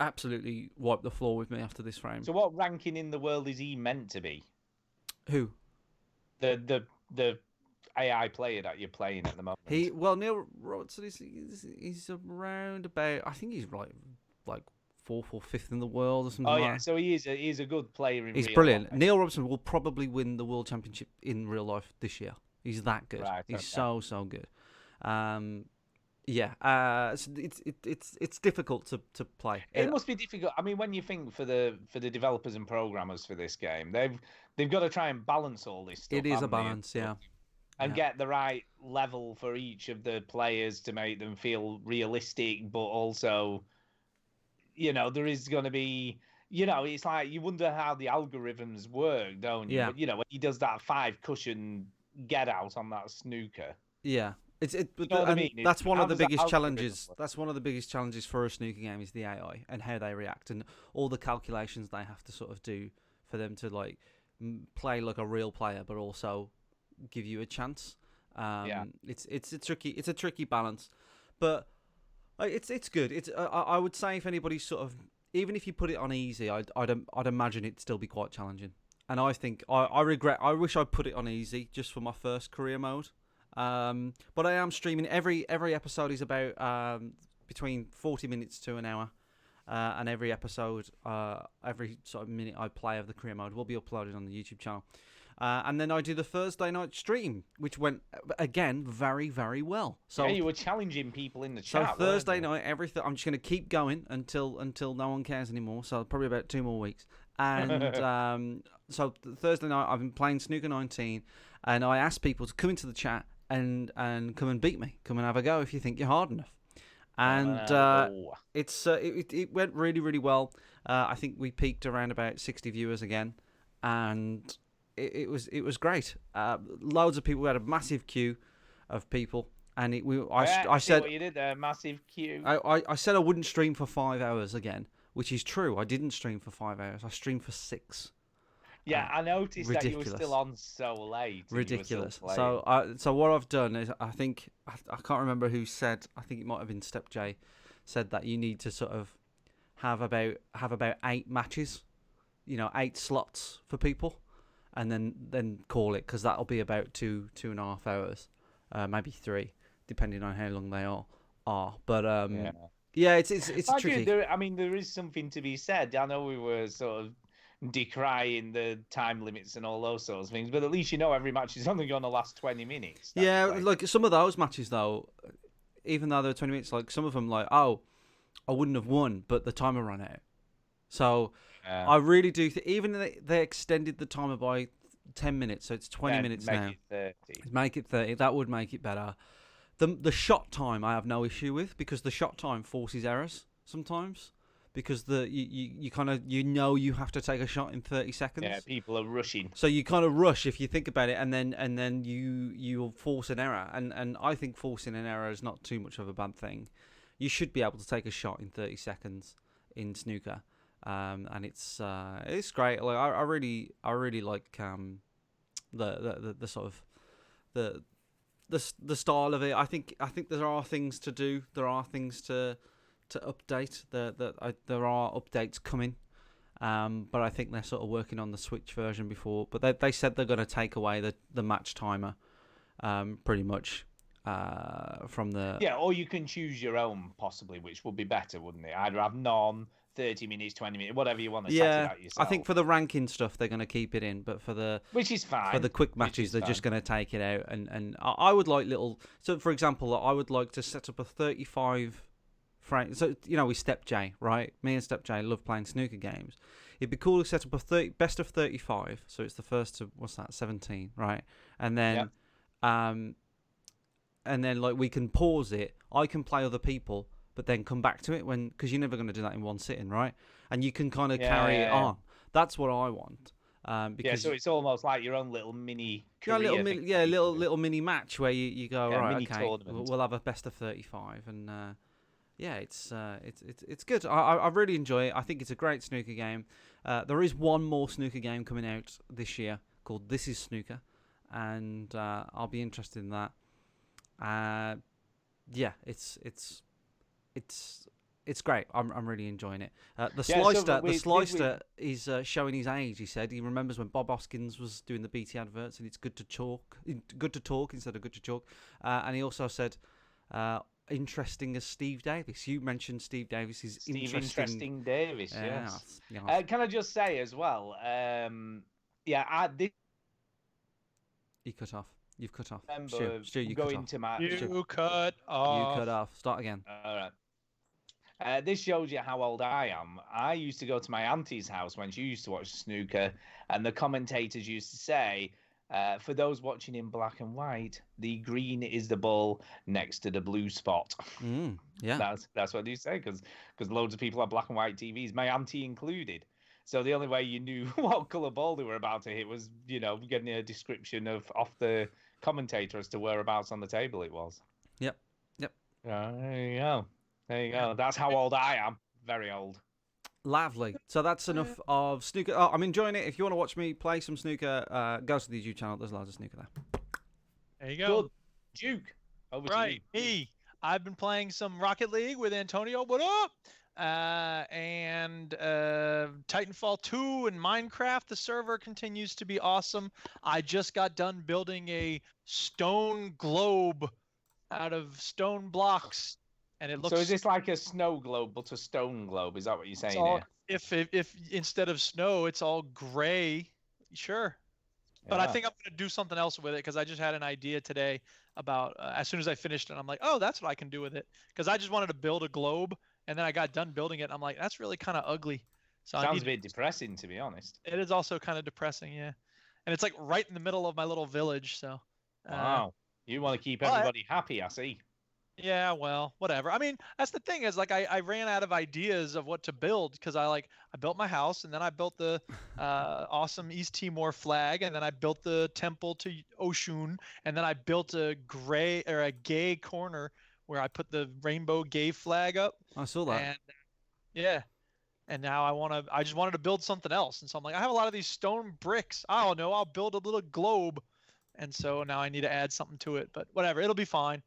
absolutely wiped the floor with me after this frame. So what ranking in the world is he meant to be? Who? The AI player that you're playing at the moment. Neil Robertson he's around about, I think he's like fourth or fifth in the world or something. Oh yeah, so he is a good player in. He's brilliant. Neil Robertson will probably win the world championship in real life this year. He's that good. Right, he's so good. It's difficult to play. It must be difficult. I mean, when you think for the developers and programmers for this game, they've got to try and balance all this stuff. It is a balance, and get the right level for each of the players to make them feel realistic, but also, there is going to be, it's like you wonder how the algorithms work, don't you? Yeah. But, when he does that 5 cushion get out on that snooker. Yeah. That's one of the biggest challenges. That's one of the biggest challenges for a snooker game is the AI and how they react and all the calculations they have to sort of do for them to like play like a real player, but also give you a chance. It's a tricky balance, but it's good. I would say if anybody's sort of, even if you put it on easy, I'd imagine it'd still be quite challenging. And I think I wish I put it on easy just for my first career mode. But I am streaming. Every episode is about between 40 minutes to an hour, and every episode, every sort of minute I play of the career mode will be uploaded on the YouTube channel. And then I do the Thursday night stream, which went again very, very well. So you were challenging people in the chat. So Thursday night, I'm just going to keep going until no one cares anymore. So probably about 2 more weeks. And so Thursday night I've been playing Snooker 19, and I asked people to come into the chat and come and beat me. Come and have a go if you think you're hard enough. And it went really, really well. I think we peaked around about 60 viewers again, and it was great. Loads of people. We had a massive queue of people, and I said what you did there, massive queue. I said I wouldn't stream for 5 hours again, which is true. I didn't stream for 5 hours. I streamed for 6. Yeah, I noticed that you were still on so late. Ridiculous. So what I've done is I think I can't remember who said. I think it might have been Step J said that you need to sort of have about 8 matches, 8 slots for people, and then call it, because that'll be about 2.5 hours, maybe 3, depending on how long they are. But Yeah, it's tricky. I mean, there is something to be said. I know we were sort of decrying the time limits and all those sorts of things, but at least you know every match is only going to last 20 minutes. Yeah, like some of those matches though, even though they were 20 minutes, like some of them, like I wouldn't have won, but the timer ran out. So I really do even they extended the timer by 10 minutes, so it's 20 minutes now. Make it 30. That would make it better. The shot time I have no issue with, because the shot time forces errors sometimes, because you kind of you have to take a shot in 30 seconds. Yeah, people are rushing. So you kind of rush if you think about it, and then you'll force an error, and I think forcing an error is not too much of a bad thing. You should be able to take a shot in 30 seconds in snooker, and it's great. Like I really like the sort of the style of it. I think there are things to do. There are things to update. There are updates coming, but I think they're sort of working on the Switch version before. But they said they're going to take away the match timer, pretty much, from the. Yeah, or you can choose your own possibly, which would be better, wouldn't it? Either have none, 30 minutes, 20 minutes, whatever you want to set it out yourself. I think for the ranking stuff they're going to keep it in, but for the which is fine. For the quick matches they're just going to take it out, and I would like little. So for example, I would like to set up a 35 frame. So with Step J, right? Me and Step J love playing snooker games. It'd be cool to set up a best of 35. So it's the first to 17, right? And then, and then like we can pause it. I can play other people, but then come back to it because you're never going to do that in one sitting, right? And you can kind of carry it on. That's what I want. Because so it's almost like your own little mini career little mini match where you go right. Okay, we'll have a best of 35, and it's good. I really enjoy it. I think it's a great snooker game. There is one more snooker game coming out this year called This Is Snooker, and I'll be interested in that. It's great. I'm really enjoying it. The Slicer is showing his age. He said he remembers when Bob Hoskins was doing the BT adverts, and it's good to talk instead of good to chalk. And he also said, interesting as Steve Davis. You mentioned Steve Davis is interesting Davis. Yes. Yes. Can I just say as well? You cut off. You've cut off. Stu, you cut off. You cut off. You cut off. Start again. All right. This shows you how old I am. I used to go to my auntie's house when she used to watch snooker, and the commentators used to say, for those watching in black and white, the green is the ball next to the blue spot. Yeah, that's what they say, because loads of people have black and white TVs, my auntie included. So the only way you knew what colour ball they were about to hit was, getting a description off the commentator as to whereabouts on the table it was. Yep. There you go. That's how old I am. Very old. Lovely. So that's enough of snooker. Oh, I'm enjoying it. If you want to watch me play some snooker, go to the YouTube channel. There's loads of snooker there. There you go. Good. Duke. Over right. To you. Me. I've been playing some Rocket League with Antonio. What up? And Titanfall 2 and Minecraft. The server continues to be awesome. I just got done building a stone globe out of stone blocks. And it looks. So is this like a snow globe, but a stone globe? Is that what you're saying here? If instead of snow, it's all gray, sure. But I think I'm going to do something else with it, because I just had an idea today about as soon as I finished it, I'm like, oh, that's what I can do with it. Because I just wanted to build a globe, and then I got done building it, and I'm like, that's really kind of ugly. So sounds a bit depressing, to be honest. It is also kind of depressing, yeah. And it's like right in the middle of my little village, so. Wow. You want to keep everybody happy, I see. Yeah, well, whatever. I mean, that's the thing is, like, I ran out of ideas of what to build, because I built my house, and then I built the awesome East Timor flag, and then I built the temple to Oshun, and then I built a gay corner where I put the rainbow gay flag up. I saw that. And, yeah. And now I just wanted to build something else. And so I'm like, I have a lot of these stone bricks. I don't know. I'll build a little globe. And so now I need to add something to it, but whatever. It'll be fine.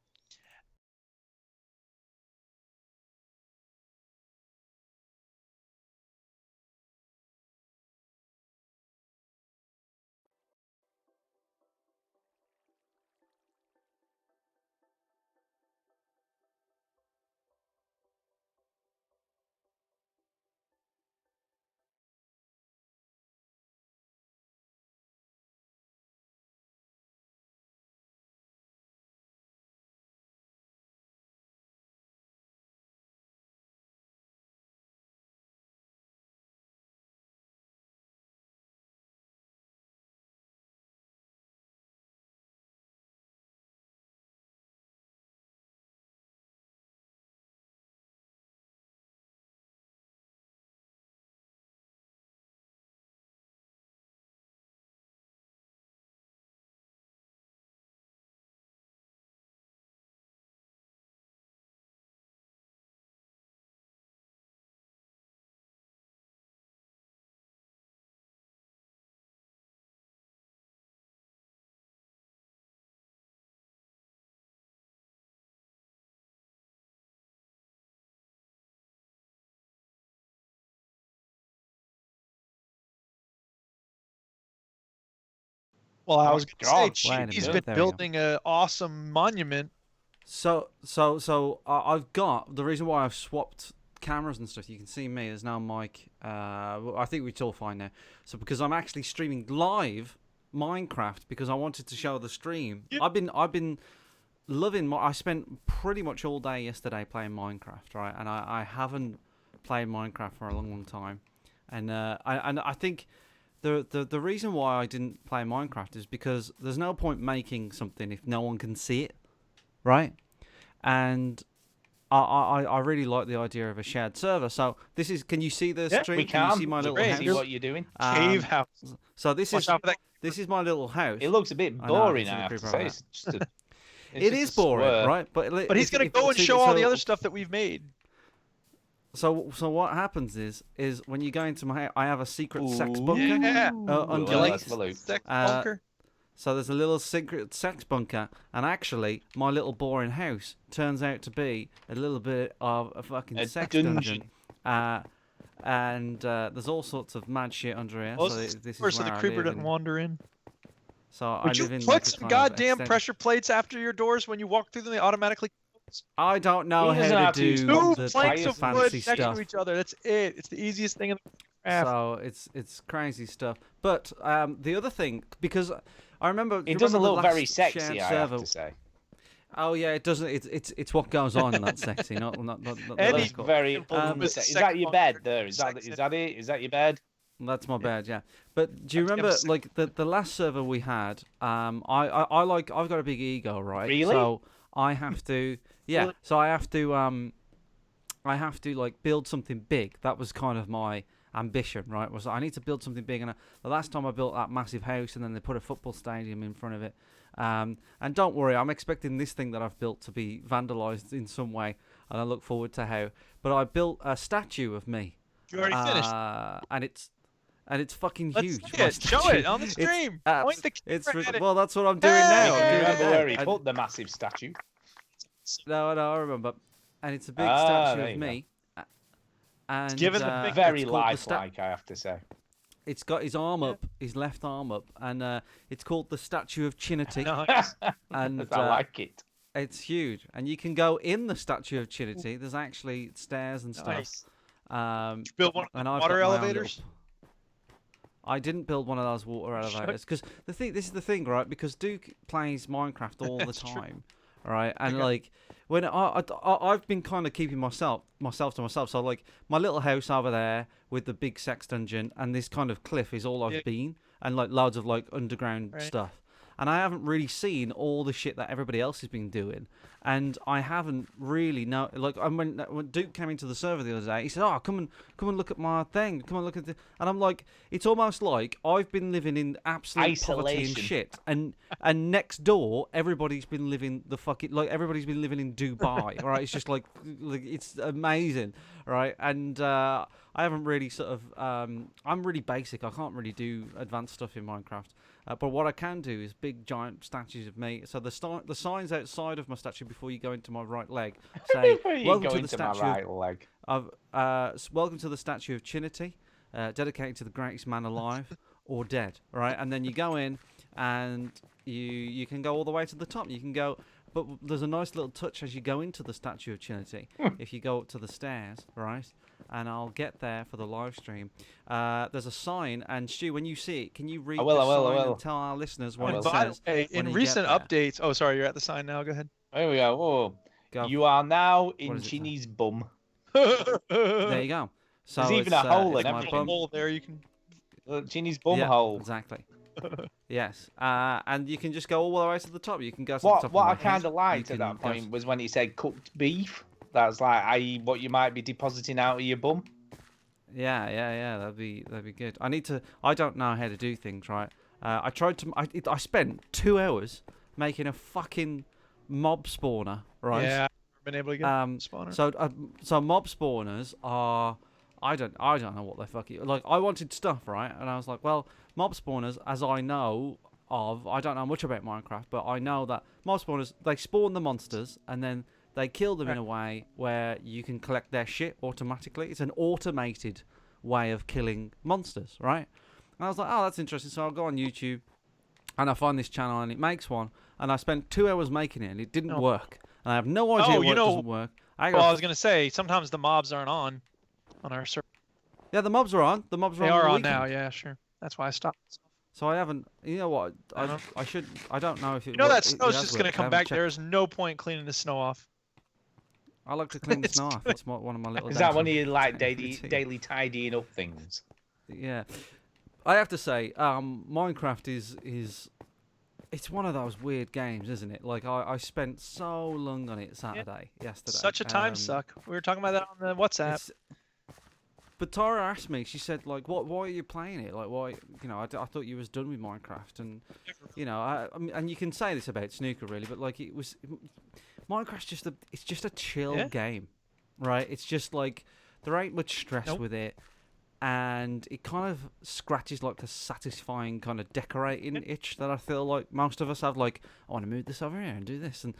Well, I was going to say, Wait a Chibi's minute, been there we go. building an awesome monument. So I've got the reason why I've swapped cameras and stuff. You can see me. There's now Mike. I think it's all fine now. So because I'm actually streaming live Minecraft because I wanted to show the stream. Yep. I've been loving. I spent pretty much all day yesterday playing Minecraft, right? And I haven't played Minecraft for a long time, and I think the reason why I didn't play Minecraft is because there's no point making something if no one can see it, right? And I really like the idea of a shared server. So this is. Can you see the stream? We can. You see my little house? See what you're doing. Cave house. So this is my little house. It looks a bit boring. I have to say. It's just a, it is boring, right? But he's going to go and show all the other stuff that we've made. So what happens is when you go into my house, I have a secret sex bunker underneath. Sex bunker. So there's a little secret sex bunker, and actually, my little boring house turns out to be a little bit of a fucking sex dungeon. And there's all sorts of mad shit under here. So this is so the where creeper I live doesn't wander in. So Would you put some goddamn pressure plates after your doors when you walk through them? They automatically. I don't know how to do two planks of wood fancy next stuff. to each other. That's it. It's the easiest thing in the craft. So it's crazy stuff. But the other thing, because I remember it doesn't look very shared sexy. I server, have to say. Oh yeah, it doesn't. It's what goes on that's sexy. Not It's very. Is that your bed there? Is that it? Is that your bed? That's my bed, yeah. But do you remember like the last server we had? I've got a big ego, right? Really? So I have to so I have to like build something big. That was kind of my ambition, right? Was I need to build something big, and the last time I built that massive house, and then they put a football stadium in front of it. And don't worry, I'm expecting this thing that I've built to be vandalized in some way, and I look forward to how. But I built a statue of me. You already finished. And it's fucking huge. Show it on the stream. Point the camera at it. Well, that's what I'm doing now. I remember where he put the massive statue. No, I remember. And it's a big statue of me. And given the very lifelike, I have to say. It's got his arm up, his left arm up, and it's called the Statue of Chinity. Nice. And I like it. It's huge, and you can go in the Statue of Chinity. There's actually stairs and stuff. Nice. Did you build one of the water elevators? I didn't build one of those water elevators because this is the thing, right? Because Duke plays Minecraft all the time, right? And like when I've been kind of keeping myself to myself. So like my little house over there with the big sex dungeon and this kind of cliff is all I've been, and like loads of like underground stuff. And I haven't really seen all the shit that everybody else has been doing. And I haven't really know. Like when Duke came into the server the other day, he said, "Oh, come and look at my thing. Come and look at the." And I'm like, it's almost like I've been living in absolute poverty and shit. And next door, everybody's been living everybody's been living in Dubai. Right? It's just like it's amazing, right? And I haven't really sort of. I'm really basic. I can't really do advanced stuff in Minecraft. But what I can do is big giant statues of me. So the signs outside of my statue before you go into my right leg say, "Welcome to the statue welcome to the Statue of Chinity, dedicated to the greatest man alive or dead." Right, and then you go in and you can go all the way to the top. You can go, but there's a nice little touch as you go into the Statue of Chinity. If you go up to the stairs, right. And I'll get there for the live stream. There's a sign, and Stu, when you see it, can you read the sign and tell our listeners what it says? In recent updates, oh, sorry, you're at the sign now. Go ahead. There we go. Whoa. You are now in Chinny's bum. There you go. So there's even a hole in every hole there. You can. Chinny's bum hole. Exactly. Yes, and you can just go all the way to the top. You can go to the top. What I kind of liked at that point was when he said cooked beef. That's like what you might be depositing out of your bum. Yeah. That'd be good. I don't know how to do things, right? I tried to. I spent 2 hours making a fucking mob spawner, right? Yeah, I've been able to get spawner. So mob spawners are. I don't know what they're fucking like. I wanted stuff, right? And I was like, well, mob spawners, as I know of, I don't know much about Minecraft, but I know that mob spawners, they spawn the monsters and then they kill them in a way where you can collect their shit automatically. It's an automated way of killing monsters, right? And I was like, oh, that's interesting. So I'll go on YouTube and I find this channel and it makes one, and I spent 2 hours making it and it didn't work. And I have no idea why it doesn't work. I was going to say, sometimes the mobs aren't on our server. Yeah, the mobs are on. The mobs are on. They are the on weekend. now, yeah, sure. That's why I stopped. So I haven't. You know what? I don't know if it. You know that snow's just going to come back. There's no point cleaning the snow off. I like to clean the snow off. It's one of my little. Is that one of your like daily tidying up things? Yeah, I have to say, Minecraft is. It's one of those weird games, isn't it? Like I spent so long on it yesterday. Such a time suck. We were talking about that on the WhatsApp. But Tara asked me. She said, like, why are you playing it? Like, why? You know, I thought you was done with Minecraft, and you know, and you can say this about snooker, really, but like Minecraft's just a chill game, right? It's just like there ain't much stress with it, and it kind of scratches like a satisfying kind of decorating itch that I feel like most of us have. Like, I want to move this over here and do this, and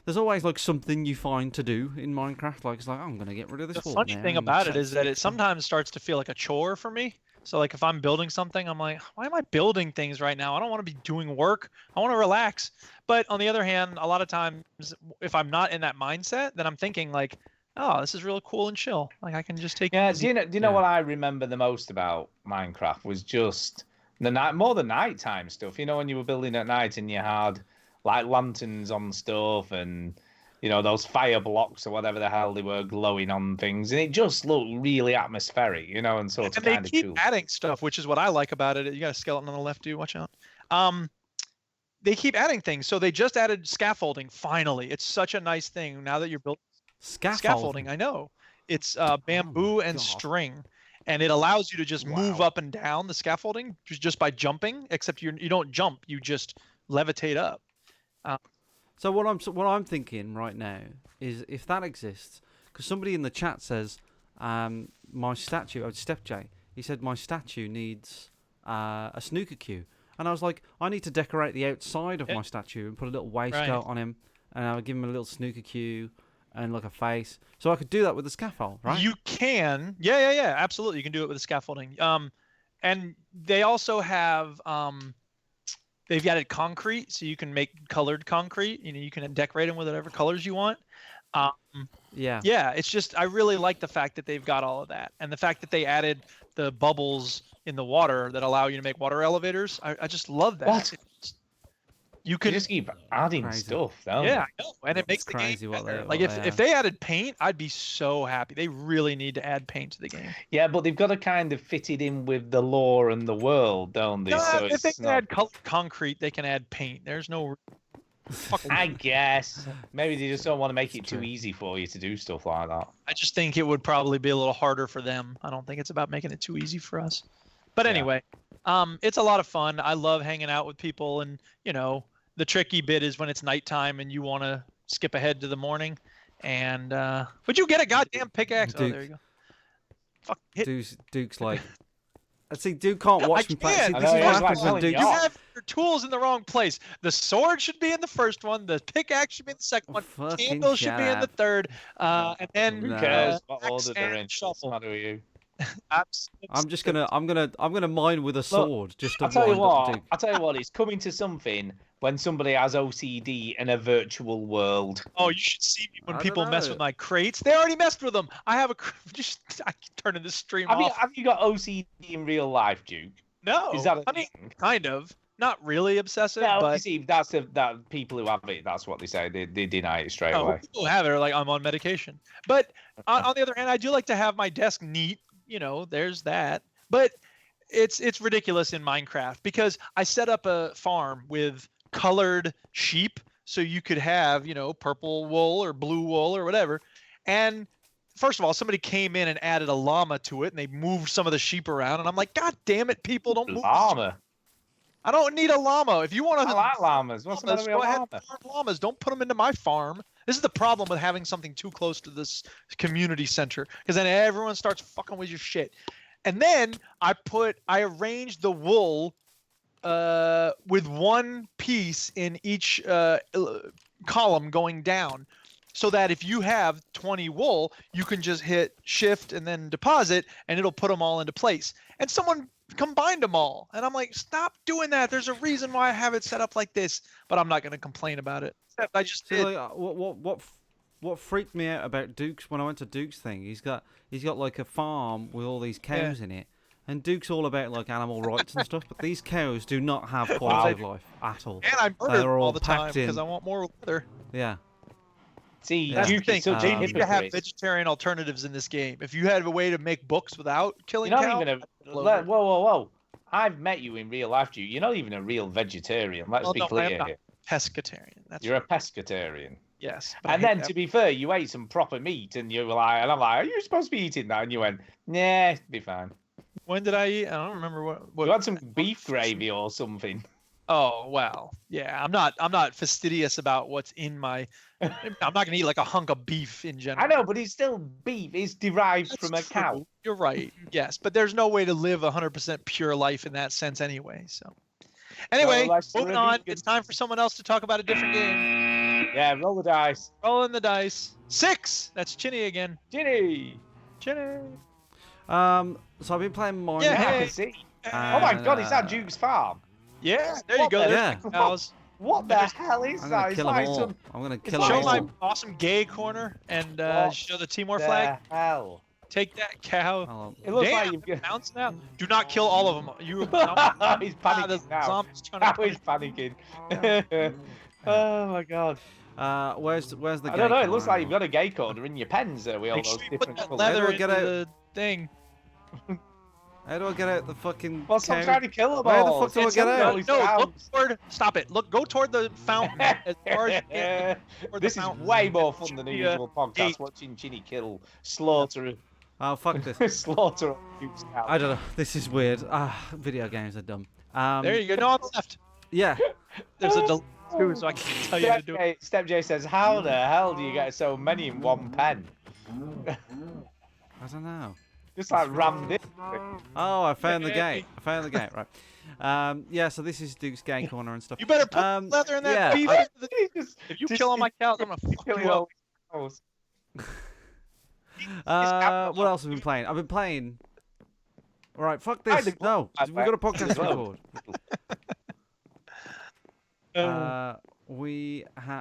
there's always like something you find to do in Minecraft. Like, it's like, oh, I'm gonna get rid of this wall. The funny thing about it is that it sometimes starts to feel like a chore for me. So like if I'm building something, I'm like, why am I building things right now? I don't want to be doing work. I want to relax. But on the other hand, a lot of times if I'm not in that mindset, then I'm thinking like, oh, this is real cool and chill. Like I can just take. Yeah. Do you know what I remember the most about Minecraft was just more the nighttime stuff. You know, when you were building at night and you had like lanterns on stuff and you know those fire blocks or whatever the hell they were glowing on things, and it just looked really atmospheric, you know, and sort of kind of cool. They keep adding stuff, which is what I like about it. You got a skeleton on the left, dude. Watch out. They keep adding things. So they just added scaffolding. Finally, it's such a nice thing now that you're building scaffolding. I know it's bamboo and string, and it allows you to just move up and down the scaffolding just by jumping. Except you don't jump; you just levitate up. So what I'm thinking right now is if that exists, because somebody in the chat says my statue, Step J, he said my statue needs a snooker cue, and I was like, I need to decorate the outside of my statue and put a little waistcoat on him, and I would give him a little snooker cue and like a face, so I could do that with the scaffold, right? You can, yeah, absolutely, you can do it with the scaffolding. And they also have they've added concrete, so you can make colored concrete. You know, you can decorate them with whatever colors you want. Yeah, it's just I really like the fact that they've got all of that, and the fact that they added the bubbles in the water that allow you to make water elevators. I just love that. What? You can just keep adding stuff, don't I know, and it makes the game better. Like if they added paint, I'd be so happy. They really need to add paint to the game. Yeah, but they've got to kind of fit it in with the lore and the world, don't they? No, so if they can add concrete, they can add paint. There's no. I guess maybe they just don't want to make it too easy for you to do stuff like that. I just think it would probably be a little harder for them. I don't think it's about making it too easy for us. But anyway, it's a lot of fun. I love hanging out with people, and you know, the tricky bit is when it's nighttime and you want to skip ahead to the morning. And would you get a goddamn pickaxe? Duke, oh, there you go. Fuck. Duke's like. See, Duke can't watch me play. See, this is what happens when Duke. You have your tools in the wrong place. The sword should be in the first one. The pickaxe should be in the second one. Candle should be in the third. And then who cares what order they're in? What's the matter with you? I'm gonna mine with a sword. Just to I'll tell you what. It's coming to something when somebody has OCD in a virtual world. Oh, you should see me when people mess with my crates. They already messed with them. I have I keep turning this stream off. Have you got OCD in real life, Duke? No. Is that kind of? Not really obsessive. No, but you see, that people who have it. That's what they say. They deny it straight away. People who have it are like, I'm on medication. But on the other hand, I do like to have my desk neat. You know, there's that. But it's ridiculous in Minecraft because I set up a farm with colored sheep so you could have, you know, purple wool or blue wool or whatever. And first of all, somebody came in and added a llama to it and they moved some of the sheep around. And I'm like, God damn it, people, don't move llama. I don't need a llama. If you want to, I like llamas. What's the matter with llama? Llamas. Don't put them into my farm. This is the problem with having something too close to this community center, because then everyone starts fucking with your shit. And then I arranged the wool with one piece in each column going down, so that if you have 20 wool, you can just hit shift and then deposit, and it'll put them all into place. And someone combined them all. And I'm like, stop doing that. There's a reason why I have it set up like this, but I'm not going to complain about it. I just did. Like, what freaked me out about Duke's when I went to Duke's thing? He's got like a farm with all these cows in it, and Duke's all about like animal rights and stuff. But these cows do not have quality of life at all. And I murder them all the time because I want more leather. Yeah. See, that's the thing. So they need to have vegetarian alternatives in this game. If you had a way to make books without killing cows, whoa. I've met you in real life, Duke. You're not even a real vegetarian. Let's be clear here. Pescatarian. You're a pescatarian. Yes. And then, to be fair, you ate some proper meat, and you were like, and I'm like, are you supposed to be eating that? And you went, nah, be fine. When did I eat? I don't remember what. You had some beef gravy or something. Oh well, yeah. I'm not fastidious about what's in my. I'm not gonna eat like a hunk of beef in general. I know, but it's still beef. It's derived from a cow. You're right. Yes, but there's no way to live 100% pure life in that sense anyway. So, anyway, moving on. It's time for someone else to talk about a different game. Yeah, roll the dice. Rolling the dice. 6. That's Chinny again. Chinny. So I've been playing Minecraft. Yeah, I can see. Oh my God, is that Duke's farm? Yeah, there you go. There's the cows. What the hell is I'm that? gonna kill them all. I'm gonna kill them all. Show my awesome gay corner and show the Timor flag. Hell. Take that cow. It looks like you've got bounced now. Do not kill all of them. You. He's panicking now. Now he's panicking. Oh my God. Where's the? I don't know. It looks like you've got a gay corner in your pens there with all those different colours. Leather into the thing. How do I get out the fucking? Well, stop trying to kill them all. Where the fuck do I get out? No, look toward. Stop it. Go toward the fountain as far as you can. This is way more fun than the usual podcast. Watching Chinny kill, slaughter. Oh fuck this. Slaughter. I don't know. This is weird. Video games are dumb. There you go. No, on the left. Yeah. There's a delete too, so I can tell you to do it. Step J says, "How the hell do you get so many in one pen?" I don't know. Just like rammed it. Oh, I found the gate. Right. Yeah, so this is Duke's Gay Corner and stuff. You better put leather in that beef. If you kill all my cows, I'm gonna fuck you up. What else have I been playing? I've been playing. All right, fuck this. No, we've got a podcast to record.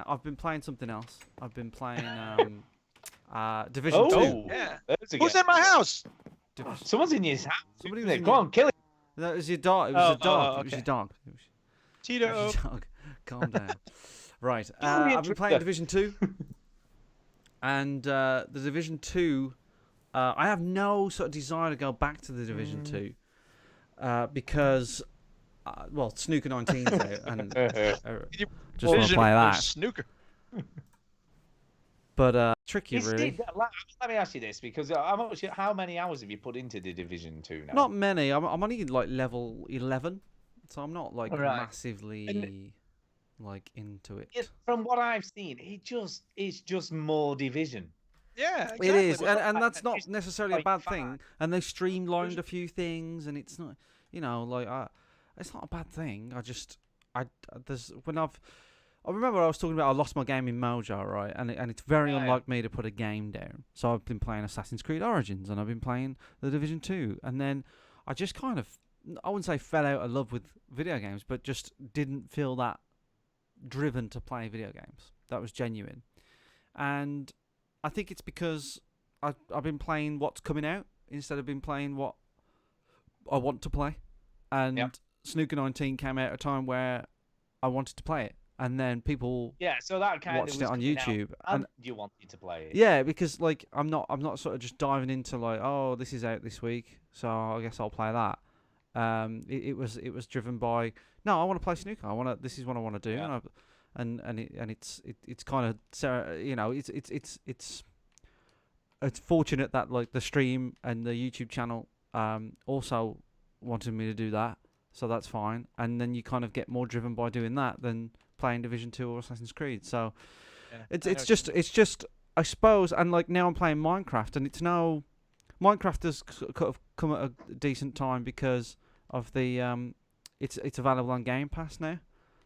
I've been playing something else. I've been playing Division 2. Yeah. Who's in my house? Someone's in his house. Somebody's in there. Go on, kill it. No, it was your dog. It was a dog. Okay. It was your dog. Tito. It was your dog. Calm down. Right. I've been playing Division 2. And the Division 2, I have no sort of desire to go back to the Division 2 because, well, Snooker 19's out, and just want to play that. Snooker. But tricky, really. Let me ask you this, because how many hours have you put into the Division 2 now? Not many. I'm only like level 11, so I'm not like massively like into it. From what I've seen, it's just more Division. Yeah, exactly. It is, and that's not necessarily a bad thing. And they streamlined a few things, and it's not, it's not a bad thing. I remember I was talking about I lost my game in Mojo, right? And it's very unlike me to put a game down. So I've been playing Assassin's Creed Origins, and I've been playing The Division 2. And then I just kind of, I wouldn't say fell out of love with video games, but just didn't feel that driven to play video games. That was genuine. And I think it's because I've been playing what's coming out instead of been playing what I want to play. And Snooker 19 came out at a time where I wanted to play it. And then people so that kind watched it on YouTube, and you wanted to play it. Yeah, because like I'm not sort of just diving into like, oh, this is out this week, so I guess I'll play that. It was driven by, no, I want to play snooker. This is what I want to do, and it's kind of, it's fortunate that like the stream and the YouTube channel also wanted me to do that, so that's fine. And then you kind of get more driven by doing that than playing Division 2 or Assassin's Creed. So it's just I suppose, and like now I'm playing Minecraft, and Minecraft has come at a decent time because of the it's available on Game Pass now.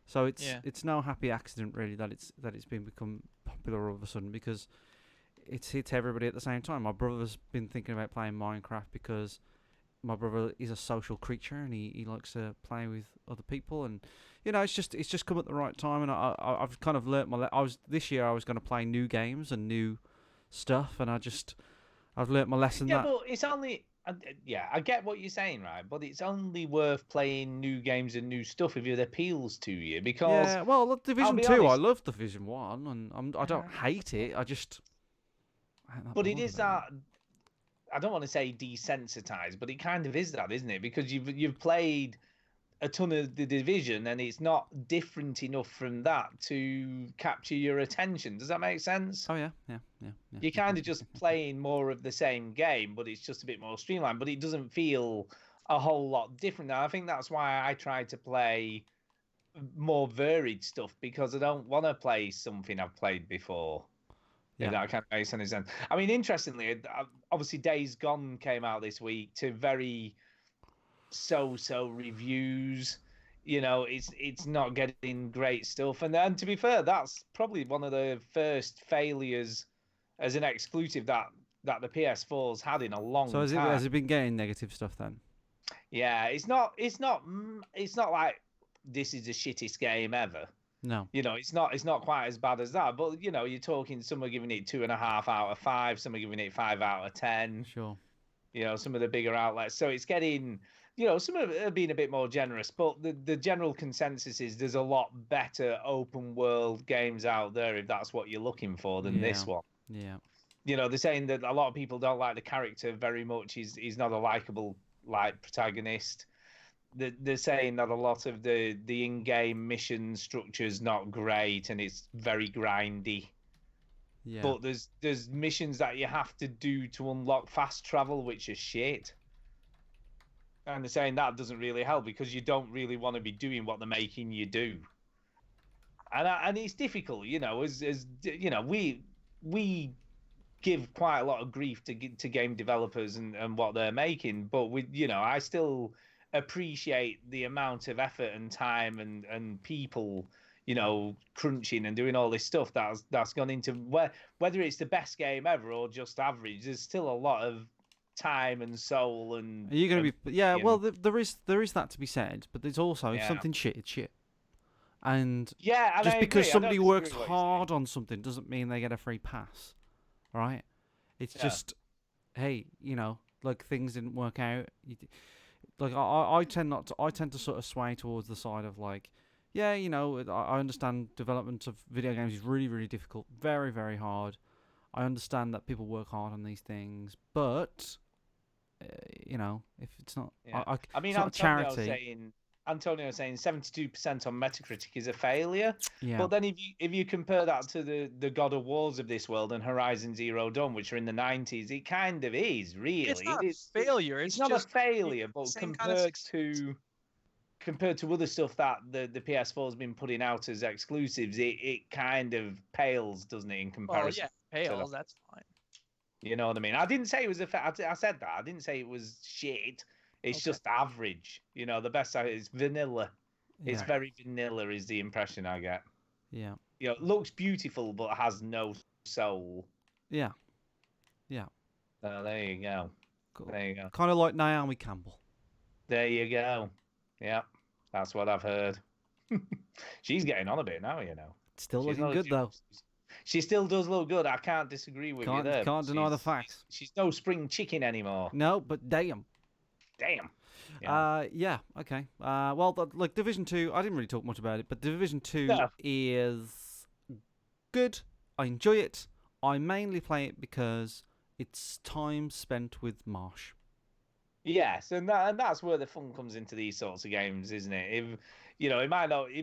So it's no happy accident really that it's become popular all of a sudden, because it's hit everybody at the same time. My brother's been thinking about playing Minecraft because my brother is a social creature and he likes to play with other people, and it's just come at the right time, and I've kind of learnt this year I was going to play new games and new stuff, and I've learnt my lesson. Yeah, but it's only I get what you're saying, right? But it's only worth playing new games and new stuff if it appeals to you, because Division 2, I love Division 1, and I don't hate it. But it is that. I don't want to say desensitized, but it kind of is that, isn't it? Because you've played a ton of the Division, and it's not different enough from that to capture your attention. Does that make sense? Oh yeah. You're kind of just playing more of the same game, but it's just a bit more streamlined. But it doesn't feel a whole lot different. Now, I think that's why I try to play more varied stuff, because I don't want to play something I've played before. Yeah, that kind of makes any sense. I mean, interestingly, obviously Days Gone came out this week to very so-so reviews. It's not getting great stuff. And to be fair, that's probably one of the first failures as an exclusive that the PS4's had in a long time. So has it been getting negative stuff then? Yeah, it's not like this is the shittest game ever. No, it's not quite as bad as that. But you're talking, some are giving it 2.5 out of 5, some are giving it 5 out of 10. Sure. Some of the bigger outlets. So it's getting, some of it are being a bit more generous. But the general consensus is there's a lot better open world games out there if that's what you're looking for than this one. Yeah. They're saying that a lot of people don't like the character very much. He's not a likable protagonist. They're saying that a lot of the in-game mission structure is not great and it's very grindy. Yeah. But there's missions that you have to do to unlock fast travel, which is shit. And they're saying that doesn't really help because you don't really want to be doing what they're making you do. And it's difficult, as we give quite a lot of grief to game developers and what they're making, but I still appreciate the amount of effort and time and people crunching and doing all this stuff that's gone into whether it's the best game ever or just average. There's still a lot of time and soul. And are you going to be there is that to be said, but there's also if something shit, it's shit. And just because somebody works hard on something doesn't mean they get a free pass, right? It's just, hey, like things didn't work out. Like I tend to sort of sway towards the side of like, I understand development of video games is really, really difficult, very, very hard. I understand that people work hard on these things, but if it's not, I mean, it's not a charity. Antonio's saying 72% on Metacritic is a failure. Yeah. But then if you compare that to the God of Wars of this world and Horizon Zero Dawn, which are in the 90s, it kind of is, really. It's not a failure. It's not a failure, but compared to other stuff that the PS4 has been putting out as exclusives, it kind of pales, doesn't it, in comparison? Oh, yeah, pales, that's fine. You know what I mean? I didn't say it was I said that. I didn't say it was shit. It's just average. The best side is vanilla. It's very vanilla is the impression I get. Yeah. It looks beautiful but has no soul. Yeah. Yeah. So there you go. Cool. There you go. Kind of like Naomi Campbell. There you go. Yeah. That's what I've heard. She's getting on a bit now, Still looking good though. She still does look good. I can't disagree with you there. Can't deny the facts. She's no spring chicken anymore. No, but damn. Damn. Yeah. Okay. Well, like Division 2, I didn't really talk much about it, but Division 2 is good. I enjoy it. I mainly play it because it's time spent with Marsh. Yes, and that's where the fun comes into these sorts of games, isn't it? If it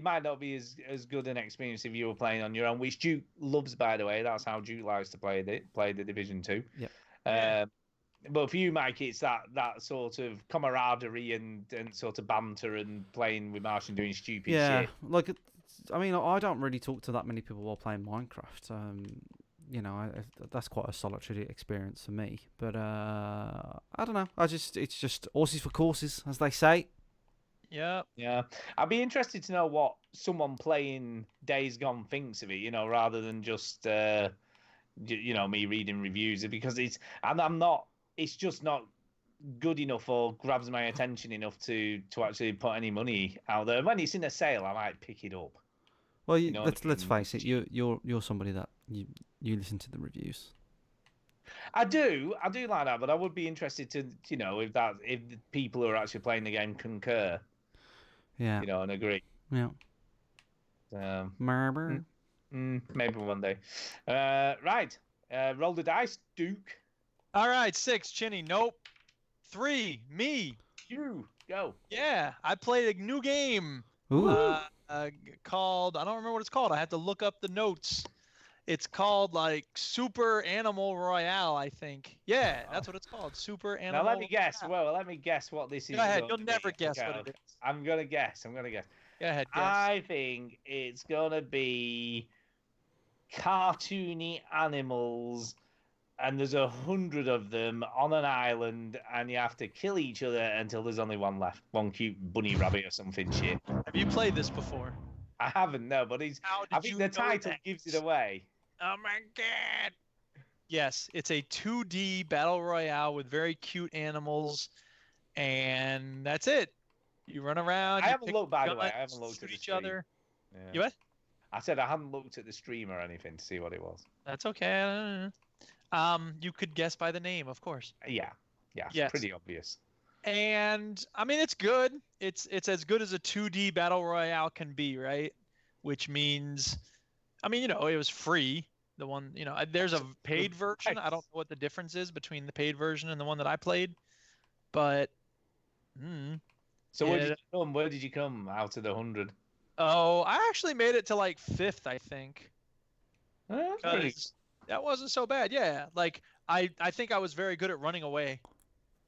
might not be as good an experience if you were playing on your own, which Duke loves, by the way. That's how Duke likes to play the Division 2. Yeah. But for you, Mike, it's that sort of camaraderie and sort of banter and playing with Marsh and doing stupid shit. Yeah, like, I mean, I don't really talk to that many people while playing Minecraft. That's quite a solitary experience for me. But I don't know. It's just horses for courses, as they say. Yeah. Yeah. I'd be interested to know what someone playing Days Gone thinks of it, rather than just me reading reviews, because it's just not good enough or grabs my attention enough to actually put any money out there. When it's in a sale, I might pick it up. Well, let's face it. You're somebody that you listen to the reviews. I do like that, but I would be interested to if the people who are actually playing the game concur. Yeah. And agree. Yeah. Maybe one day. Right. Roll the dice, Duke. All right, 6, Chinny. Nope. 3, me. You go. Yeah, I played a new game. Ooh. Called, I don't remember what it's called. I have to look up the notes. It's called like Super Animal Royale, I think. Yeah, that's what it's called. Super Animal. Now let me guess. Well, let me guess what this is. Go ahead. You'll never guess what it is. I'm gonna guess. Go ahead. Guess. I think it's gonna be cartoony animals, and there's 100 of them on an island, and you have to kill each other until there's only one left. One cute bunny rabbit or something shit. Have you played this before? I haven't, no, but I think the title gives it away. Oh my god! Yes, it's a 2D battle royale with very cute animals, and that's it. You run around. I haven't looked, by the way. I haven't looked at each other. Yeah. You what? I said I hadn't looked at the stream or anything to see what it was. That's okay. You could guess by the name, of course. Yeah. Yes. Pretty obvious. And I mean, it's good. It's as good as a 2D battle royale can be, right? Which means, I mean, it was free. The one, there's a paid version. I don't know what the difference is between the paid version and the one that I played, but. So where did you come out of the 100? Oh, I actually made it to like 5th, I think. That wasn't so bad. Yeah, like I think I was very good at running away.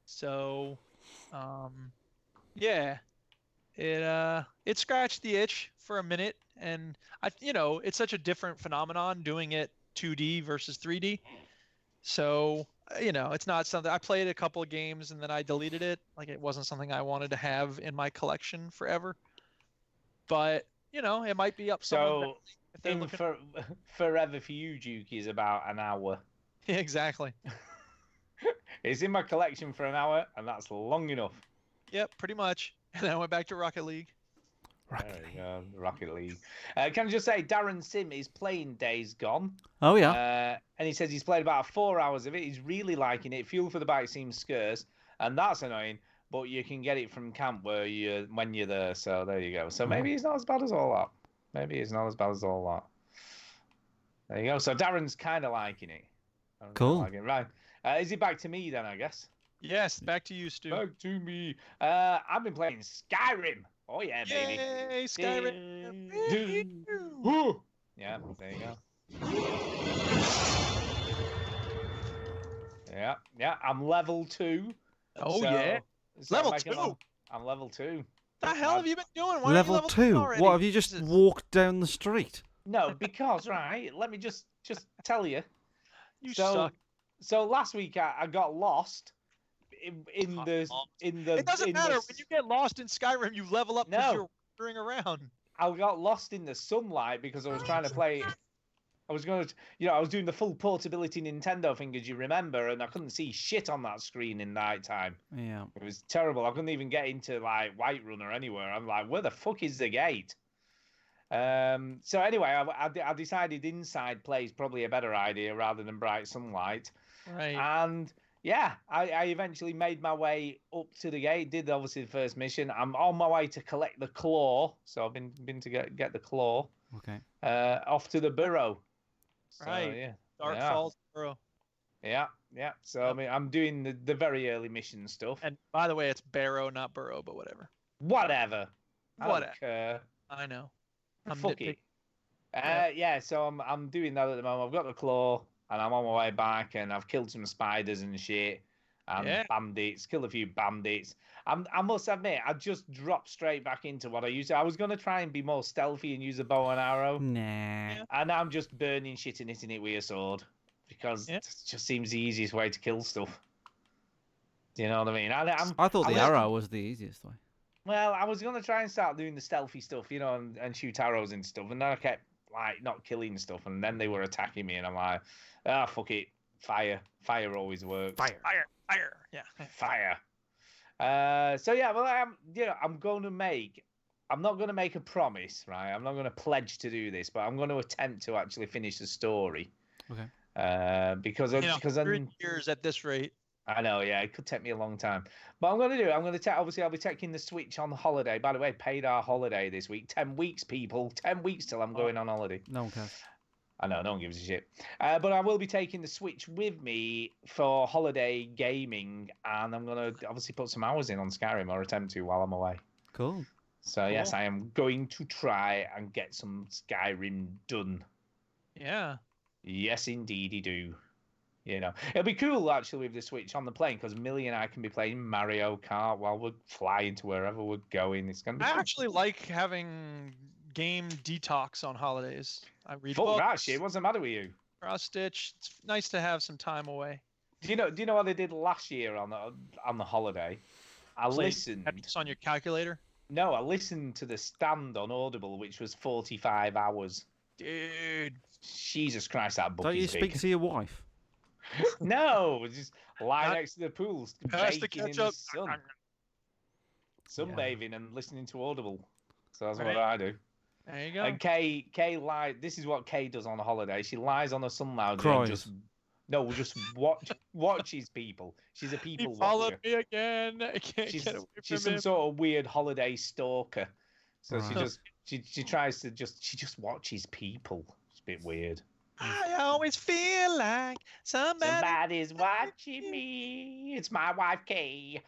So, yeah, it scratched the itch for a minute, and it's such a different phenomenon doing it 2D versus 3D. So, it's not something I played a couple of games and then I deleted it. Like it wasn't something I wanted to have in my collection forever. But, it might be up. So, Forever for You, Duke, is about an hour. Yeah, exactly. It's in my collection for an hour, and that's long enough. Yep, pretty much. And then I went back to Rocket League. Rocket League. Can I just say, Darren Sim is playing Days Gone. Oh, yeah. And he says he's played about 4 hours of it. He's really liking it. Fuel for the Bike seems scarce, and that's annoying. But you can get it from camp when you're there. So there you go. So maybe it's not as bad as all that. There you go. So Darren's kind of liking it. Cool. Right. Is it back to me then, I guess? Yes, back to you, Stu. Back to me. I've been playing Skyrim. Oh, yeah, baby. Yay, Skyrim. Yeah, there you go. Yeah, I'm level 2. Oh, so, yeah. Level 2? I'm level 2. The hell have you been doing? Why level are you 2? Already? What, have you just walked down the street? No, because, right, let me just tell you. You suck. So last week I got lost in the. It doesn't matter. When you get lost in Skyrim, you level up because you're wandering around. I got lost in the sunlight because I was trying to play. I was doing the full portability Nintendo thing, as you remember, and I couldn't see shit on that screen in nighttime. Yeah. It was terrible. I couldn't even get into like Whiterun or anywhere. I'm like, where the fuck is the gate? So anyway, I decided inside play is probably a better idea rather than bright sunlight. Right. And yeah, I eventually made my way up to the gate. Did obviously the first mission. I'm on my way to collect the claw. So I've been to get the claw. Okay. Off to the burrow. So, right. Yeah. Dark Falls burrow. Yeah. So I mean, I'm doing the very early mission stuff. And by the way, it's Barrow, not Burrow, but whatever. Whatever. I don't care. I know. Fuck it. Yeah. So I'm doing that at the moment. I've got the claw, and I'm on my way back, and I've killed some spiders and shit, and bandits. Killed a few bandits. I must admit, I just dropped straight back into what I used to. I was gonna try and be more stealthy and use a bow and arrow. Nah. And I'm just burning shit and hitting it with a sword because it just seems the easiest way to kill stuff. Do you know what I mean? I thought the arrow was the easiest way. Well, I was going to try and start doing the stealthy stuff, and shoot arrows and stuff. And then I kept, not killing stuff. And then they were attacking me. And I'm like, fuck it. Fire always works. Fire. Fire. Yeah. Fire. So yeah, well, I'm not going to make a promise, right? I'm not going to pledge to do this, but I'm going to attempt to actually finish the story. Okay. Because 100 years at this rate. I know, yeah, it could take me a long time, but I'm going to do it. I'm going to obviously I'll be taking the Switch on holiday. By the way, paid our holiday this week. 10 weeks, people. 10 weeks till I'm going on holiday. No one cares. I know, no one gives a shit. But I will be taking the Switch with me for holiday gaming, and I'm going to obviously put some hours in on Skyrim, or attempt to, while I'm away. Cool. So, yes, I am going to try and get some Skyrim done. Yeah. Yes, indeedy do. You know, it'll be cool, actually, with the Switch on the plane, because Millie and I can be playing Mario Kart while we're flying to wherever we're going. It's going to be I actually like having game detox on holidays. I read fuck books. that shit. What's the matter with you? Cross stitch. It's nice to have some time away. Do you know what they did last year on the holiday? I listened. It's on your calculator? No, I listened to the stand on Audible, which was 45 hours. Dude. Jesus Christ, that book Don't you is speak big. to your wife? No, just lie next to the pool, Has to baking in catch the up. sun, sunbathing and listening to Audible. So that's what I do. There you go. And Kay lies. This is what Kay does on a holiday. She lies on a sun lounger Cries. and just watches people. She's a people He followed watcher. me again. I can't She's get away she's from some him. sort of weird holiday stalker. So Right. she tries to she just watches people. It's a bit weird. I always feel like Somebody's watching me. It's my wife, Kay.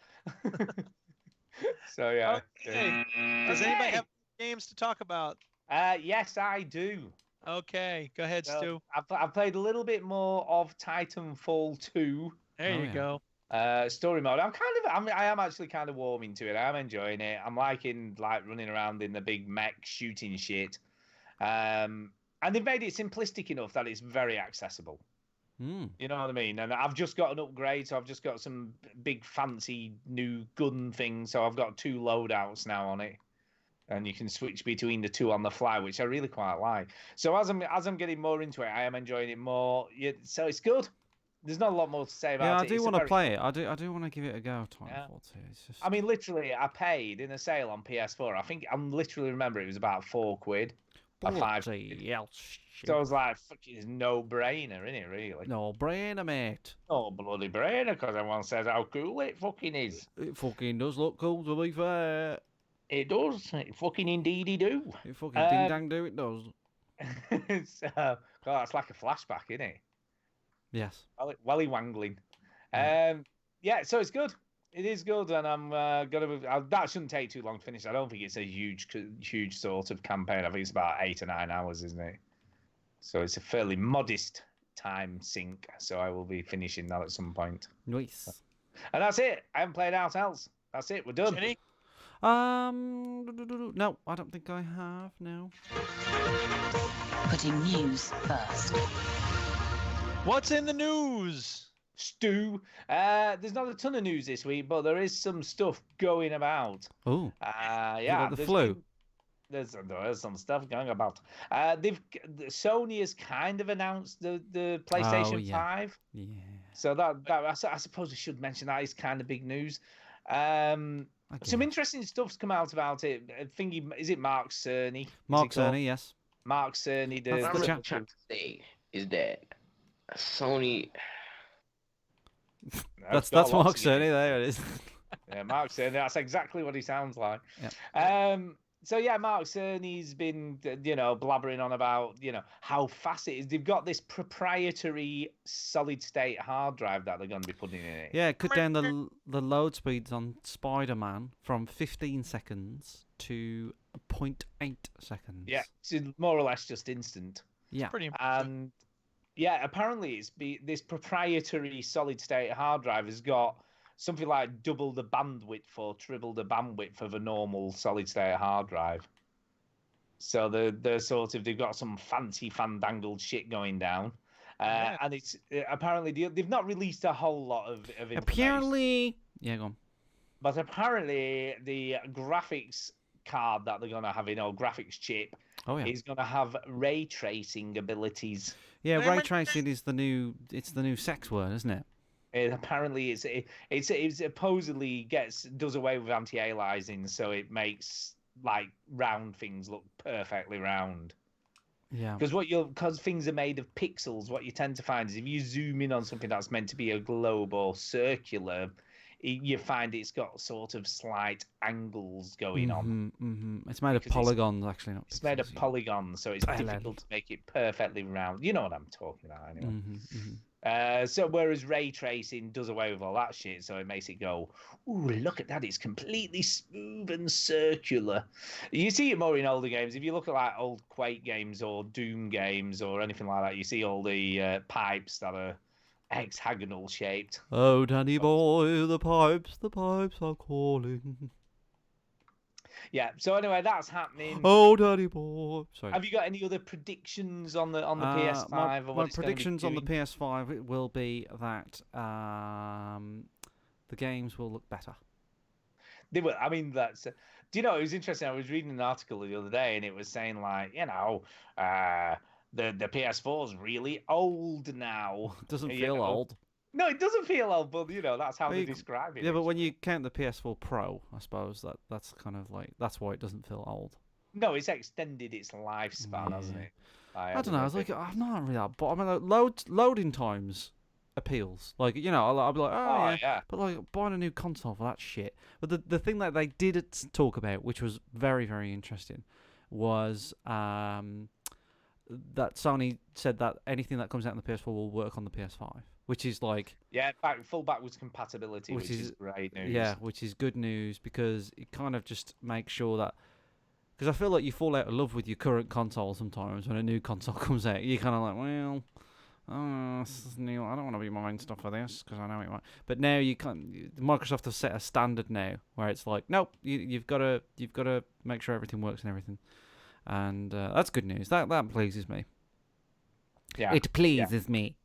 So yeah. Okay. Does anybody have games to talk about? Yes, I do. Okay, go ahead, Stu. I've played a little bit more of Titanfall 2. There you go. Story mode. I am actually kind of warming to it. I'm enjoying it. I'm liking running around in the big mech shooting shit. And they've made it simplistic enough that it's very accessible. You know what I mean? And I've just got an upgrade, so I've just got some big fancy new gun things. So I've got 2 loadouts now on it, and you can switch between the 2 on the fly, which I really quite like. So as I'm getting more into it, I am enjoying it more. So it's good. There's not a lot more to say about it. Yeah, I do want to play it. I do want to give it a go. Titanfall 2. It's just... I mean, literally, I paid in a sale on PS4. I think I'm literally remember it was about £4. Like 5. So I was like, fuck, it's no brainer, isn't it, really? No brainer, mate. No bloody brainer, because everyone says how cool it fucking is. It fucking does look cool, to be fair. It does. It fucking indeedy do. It fucking ding dang do, it does. So, God, that's like a flashback, isn't it? Yes. Welly wangling. Yeah, so it's good. It is good, and I'm that shouldn't take too long to finish. I don't think it's a huge sort of campaign. I think it's about 8 or 9 hours, isn't it? So it's a fairly modest time sink. So I will be finishing that at some point. Nice. And that's it. I haven't played out else. That's it. We're done. Jenny? No, I don't think I have. No. Putting news first. What's in the news? Stu, there's not a ton of news this week, but there is some stuff going about. Oh. Yeah. The flu. There's some stuff going about. Sony has kind of announced the PlayStation 5. Yeah. So that I suppose we should mention that is kind of big news. Some interesting stuff's come out about it. Is it Mark Cerny? Mark Cerny, yes. Mark Cerny. What I'm trying to say is that Sony. That's Mark Cerny. There it is. Yeah, Mark Cerny. That's exactly what he sounds like. Yeah. So yeah, Mark Cerny's been, blabbering on about, how fast it is. They've got this proprietary solid-state hard drive that they're going to be putting in it. Yeah, cut down the load speeds on Spider-Man from 15 seconds to 0.8 seconds. Yeah, it's more or less just instant. Yeah. Pretty impressive. And yeah, apparently this proprietary solid-state hard drive has got something like double the bandwidth or triple the bandwidth of a normal solid-state hard drive. So they've got some fancy fandangled shit going down, and it's apparently they've not released a whole lot of information. Apparently, yeah, go on. But apparently the graphics card that they're gonna have graphics chip is gonna have ray tracing abilities. Yeah, ray tracing is the new sex word, isn't it? Apparently, it supposedly does away with anti-aliasing, so it makes like round things look perfectly round. Yeah. Because things are made of pixels, what you tend to find is if you zoom in on something that's meant to be a globe or circular, you find it's got sort of slight angles going on. Mm-hmm. It's made of polygons, actually. Not it's made of polygons, so it's difficult to make it perfectly round. You know what I'm talking about, anyway. So whereas ray tracing does away with all that shit, so it makes it go, ooh, look at that, it's completely smooth and circular. You see it more in older games. If you look at like old Quake games or Doom games or anything like that, you see all the pipes that are hexagonal shaped. Oh, Danny boy, the pipes are calling. Yeah. So anyway, that's happening. Oh, Daddy boy. Sorry. Have you got any other predictions on the PS5? My predictions on the PS5 will be that the games will look better. They will. I mean, that's. Do you know? It was interesting. I was reading an article the other day, and it was saying like, the PS4 is really old now. It doesn't feel old. No, it doesn't feel old, but that's how they describe it. Yeah, but when you count the PS4 Pro, I suppose that's kind of like that's why it doesn't feel old. No, it's extended its lifespan, hasn't it? I don't know. I was like, I'm not really that, but I mean, like, loading times appeals. Like, I'll be like, yeah. But like buying a new console for that shit. But the thing that they did talk about, which was very, very interesting, was that Sony said that anything that comes out on the PS4 will work on the PS5. Which is like full backwards compatibility, which is great news. Yeah, which is good news because it kind of just makes sure that because I feel like you fall out of love with your current console sometimes when a new console comes out. You're kind of like, well, this is new. I don't want to be buying stuff for this because I know it might. But now you can't. Microsoft has set a standard now where it's like, nope, you've got to make sure everything works and everything, and that's good news. That pleases me. Yeah, it pleases me.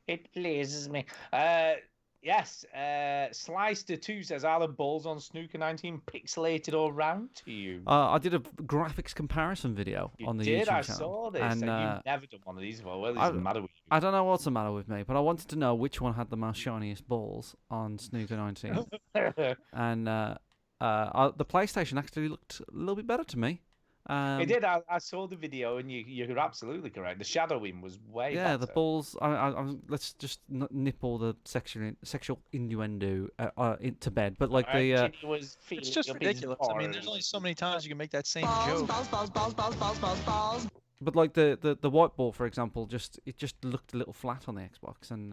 It pleases me. Yes. Slicer2 says, are the balls on Snooker 19 pixelated or round to you? I did a graphics comparison video on the YouTube channel. I saw this. And you've never done one of these before. What is the matter with you? I don't know what's the matter with me, but I wanted to know which one had the most shiniest balls on Snooker 19. And the PlayStation actually looked a little bit better to me. It did. I saw the video, and you're absolutely correct. The shadowing was way better. The balls. Let's just nip all the sexual innuendo into bed. But like it's just ridiculous. I mean, there's only so many times you can make that same joke. Balls. But like the white ball, for example, it just looked a little flat on the Xbox, and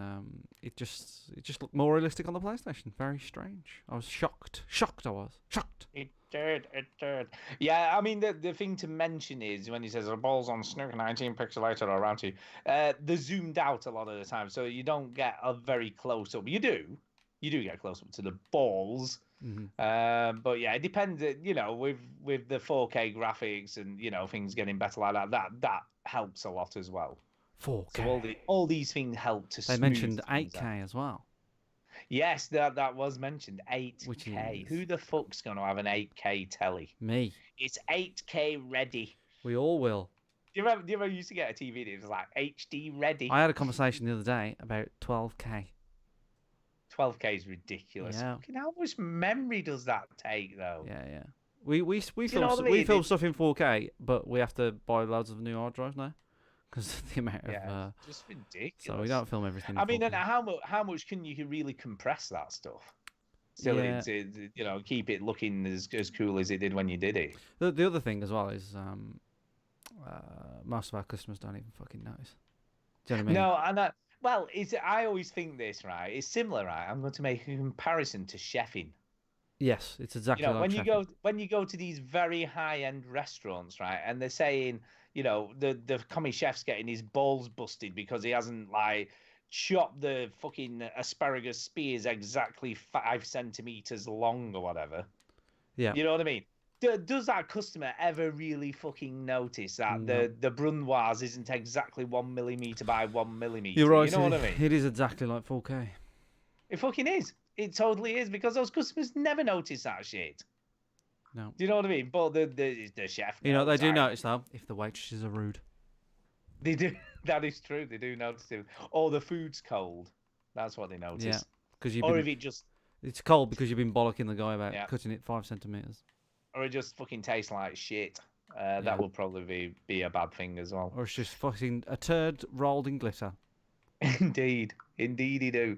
it just looked more realistic on the PlayStation. Very strange. I was shocked. I was shocked. It did. Yeah, I mean, the thing to mention is when he says the balls on Snooker 19 pixelated or around to, they're zoomed out a lot of the time, so you don't get a very close up. You do get close up to the balls. Mm-hmm. But yeah, it depends. With the 4K graphics and things getting better like that helps a lot as well. 4K. So all these things help to. They mentioned 8K as well. Yes, that was mentioned. 8K. Who the fuck's going to have an 8K telly? Me. It's 8K ready. We all will. Do you remember you used to get a TV that was like HD ready? I had a conversation the other day about 12K. 12K is ridiculous. Yeah. Fucking how much memory does that take, though? Yeah. We film stuff in 4K, but we have to buy loads of new hard drives now. Because the amount of just ridiculous. So we don't film everything. I mean, and how much can you really compress that stuff? Still, to keep it looking as cool as it did when you did it. The other thing as well is most of our customers don't even fucking notice. Do you know what I mean? No, I always think this, right? It's similar, right? I'm going to make a comparison to chefing. Yes, it's exactly like when you go to these very high-end restaurants, right? And they're saying, the commie chef's getting his balls busted because he hasn't chopped the fucking asparagus spears exactly 5 centimeters long or whatever. Yeah. You know what I mean? Does that customer ever really fucking notice that the brunoise isn't exactly 1 millimeter by 1 millimeter? You're right. You know what I mean? It is exactly like 4K. It fucking is. It totally is, because those customers never notice that shit. No. Do you know what I mean? But the chef. They do notice though if the waitresses are rude. They do. That is true. They do notice it. Or the food's cold. That's what they notice. Yeah, because if it just... It's cold because you've been bollocking the guy about cutting it 5 centimeters. Or it just fucking tastes like shit. That will probably be a bad thing as well. Or it's just fucking a turd rolled in glitter. Indeed you do.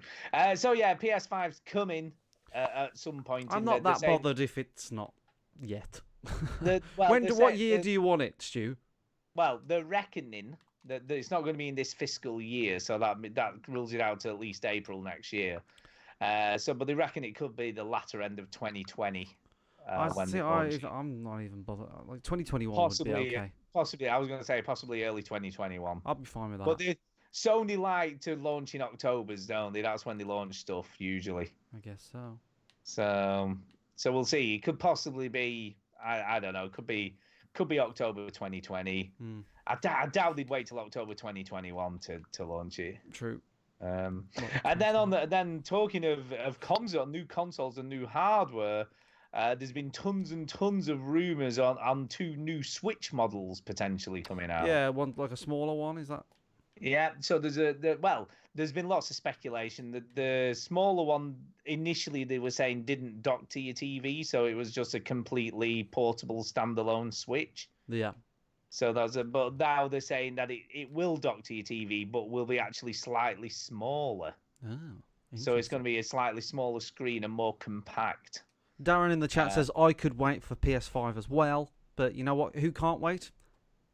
So yeah, PS5's coming at some point. I'm not that bothered if it's not yet. Well, what year do you want it, Stu? Well, they're reckoning that it's not going to be in this fiscal year, so that rules it out to at least April next year. But they reckon it could be the latter end of 2020. I'm not even bothered. Like 2021 possibly, would be okay. Possibly, I was going to say possibly early 2021. I'll be fine with that. But Sony like to launch in Octobers, don't they? That's when they launch stuff usually. I guess so. So we'll see. It could possibly be. I don't know. It could be October 2020. I doubt they'd wait till October 2021 to launch it. True. And then talking of new consoles and new hardware, there's been tons and tons of rumors on 2 new Switch models potentially coming out. Yeah, one like a smaller one, is that? Yeah, so there's been lots of speculation that the smaller one initially they were saying didn't dock to your TV, so it was just a completely portable standalone Switch. Yeah. So but now they're saying that it will dock to your TV, but will be actually slightly smaller. Oh. So it's going to be a slightly smaller screen and more compact. Darren in the chat says I could wait for PS5 as well, but you know what? Who can't wait?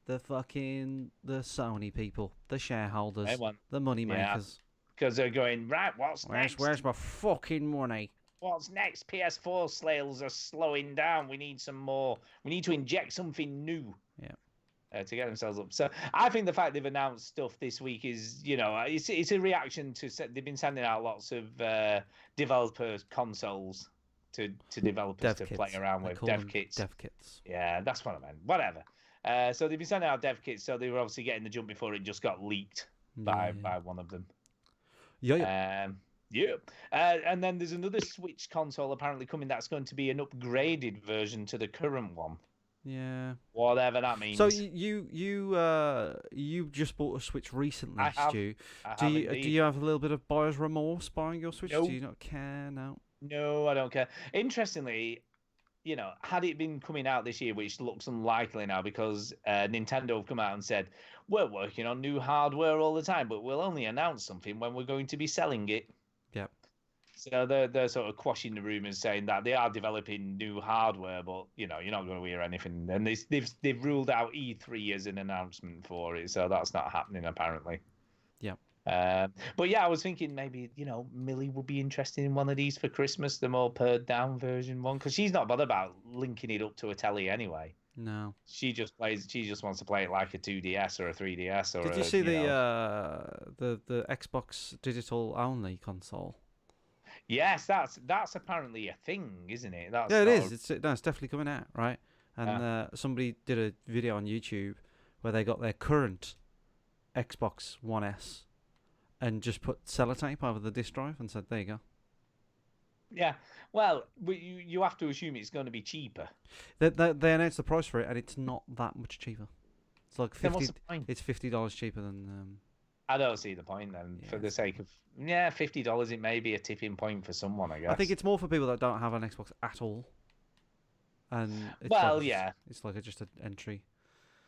The Sony people, the shareholders, the money makers. Because they're going, right, what's next? Where's my fucking money? What's next? PS4 sales are slowing down. We need some more. We need to inject something new. Yeah. To get themselves up. So I think the fact they've announced stuff this week is, it's a reaction to they've been sending out lots of developer consoles to developers to play around with. Dev kits. Dev kits. Yeah, that's what I meant. Whatever. So they've been sending out dev kits, so they were obviously getting the jump before it just got leaked by one of them. Yeah. And then there's another Switch console apparently coming that's going to be an upgraded version to the current one. Yeah. Whatever that means. So you just bought a Switch recently, Stu. Do you have a little bit of buyer's remorse buying your Switch? Nope. Do you not care now? No, I don't care. Interestingly, had it been coming out this year, which looks unlikely now because Nintendo have come out and said, we're working on new hardware all the time, but we'll only announce something when we're going to be selling it. Yep. So they're sort of quashing the rumors, saying that they are developing new hardware, but you're not going to hear anything. And they've ruled out E3 as an announcement for it, so that's not happening apparently. Yep. But yeah, I was thinking maybe Millie would be interested in one of these for Christmas, the more pared down version one, because she's not bothered about linking it up to a telly anyway. No, she just wants to play it like a 2DS or a 3DS or. Did you see the Xbox digital only console? Yes, that's apparently a thing, isn't it? It is. It's definitely coming out, right? And somebody did a video on YouTube where they got their current Xbox One S and just put sellotape over the disk drive and said, there you go. Yeah, well, you have to assume it's going to be cheaper. They announced the price for it, and it's not that much cheaper. It's like $50. It's $50 cheaper than. I don't see the point then. For the sake of $50, it may be a tipping point for someone, I guess. I think it's more for people that don't have an Xbox at all. And it's it's like just an entry.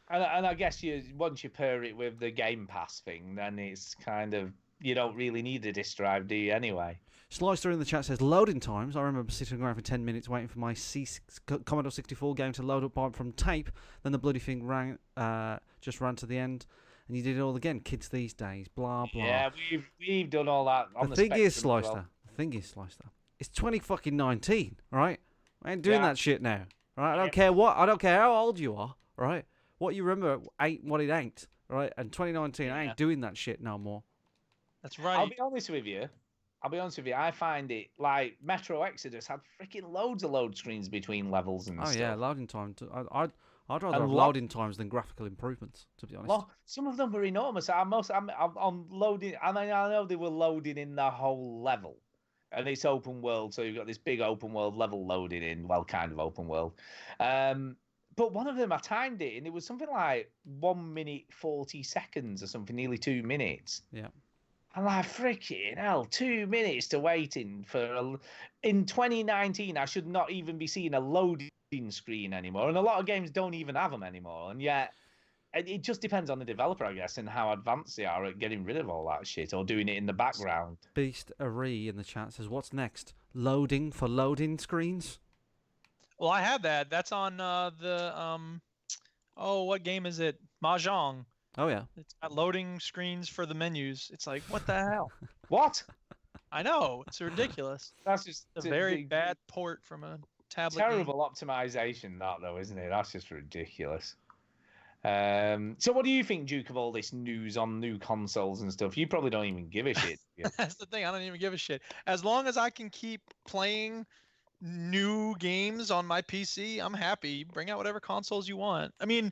And I guess once you pair it with the Game Pass thing, then it's kind of, you don't really need a disk drive, do you, anyway? Slicer in the chat says, loading times. I remember sitting around for 10 minutes waiting for my Commodore 64 game to load up from tape. Then the bloody thing just ran to the end. And you did it all again. Kids these days, blah, blah. Yeah, we've done all that on the thing is, Slicer, it's 2019, right? I ain't doing that shit now, right? I don't care how old you are, right? What you remember ain't what it ain't, right? And 2019, I ain't doing that shit no more. That's right. I'll be honest with you. I find it like Metro Exodus had freaking loads of load screens between levels and stuff. Oh yeah, loading time. I'd rather have loading times than graphical improvements, to be honest. Well, some of them were enormous. I'm loading. I mean, I know they were loading in the whole level, and it's open world, so you've got this big open world level loaded in. Well, kind of open world. But one of them, I timed it, and it was something like 1 minute 40 seconds or something, nearly 2 minutes. Yeah. I'm like, freaking hell, 2 minutes to waiting in 2019, I should not even be seeing a loading screen anymore. And a lot of games don't even have them anymore. And yet, it just depends on the developer, I guess, and how advanced they are at getting rid of all that shit or doing it in the background. Beast Ari in the chat says, what's next? Loading for loading screens? Well, I have that. That's on what game is it? Mahjong. Oh, yeah. It's got loading screens for the menus. It's like, what the hell? What? I know. It's ridiculous. That's just a very bad port from a tablet. Terrible optimization, that, though, isn't it? That's just ridiculous. So what do you think, Duke, of all this news on new consoles and stuff? You probably don't even give a shit. That's the thing. I don't even give a shit. As long as I can keep playing new games on my PC, I'm happy. Bring out whatever consoles you want. I mean,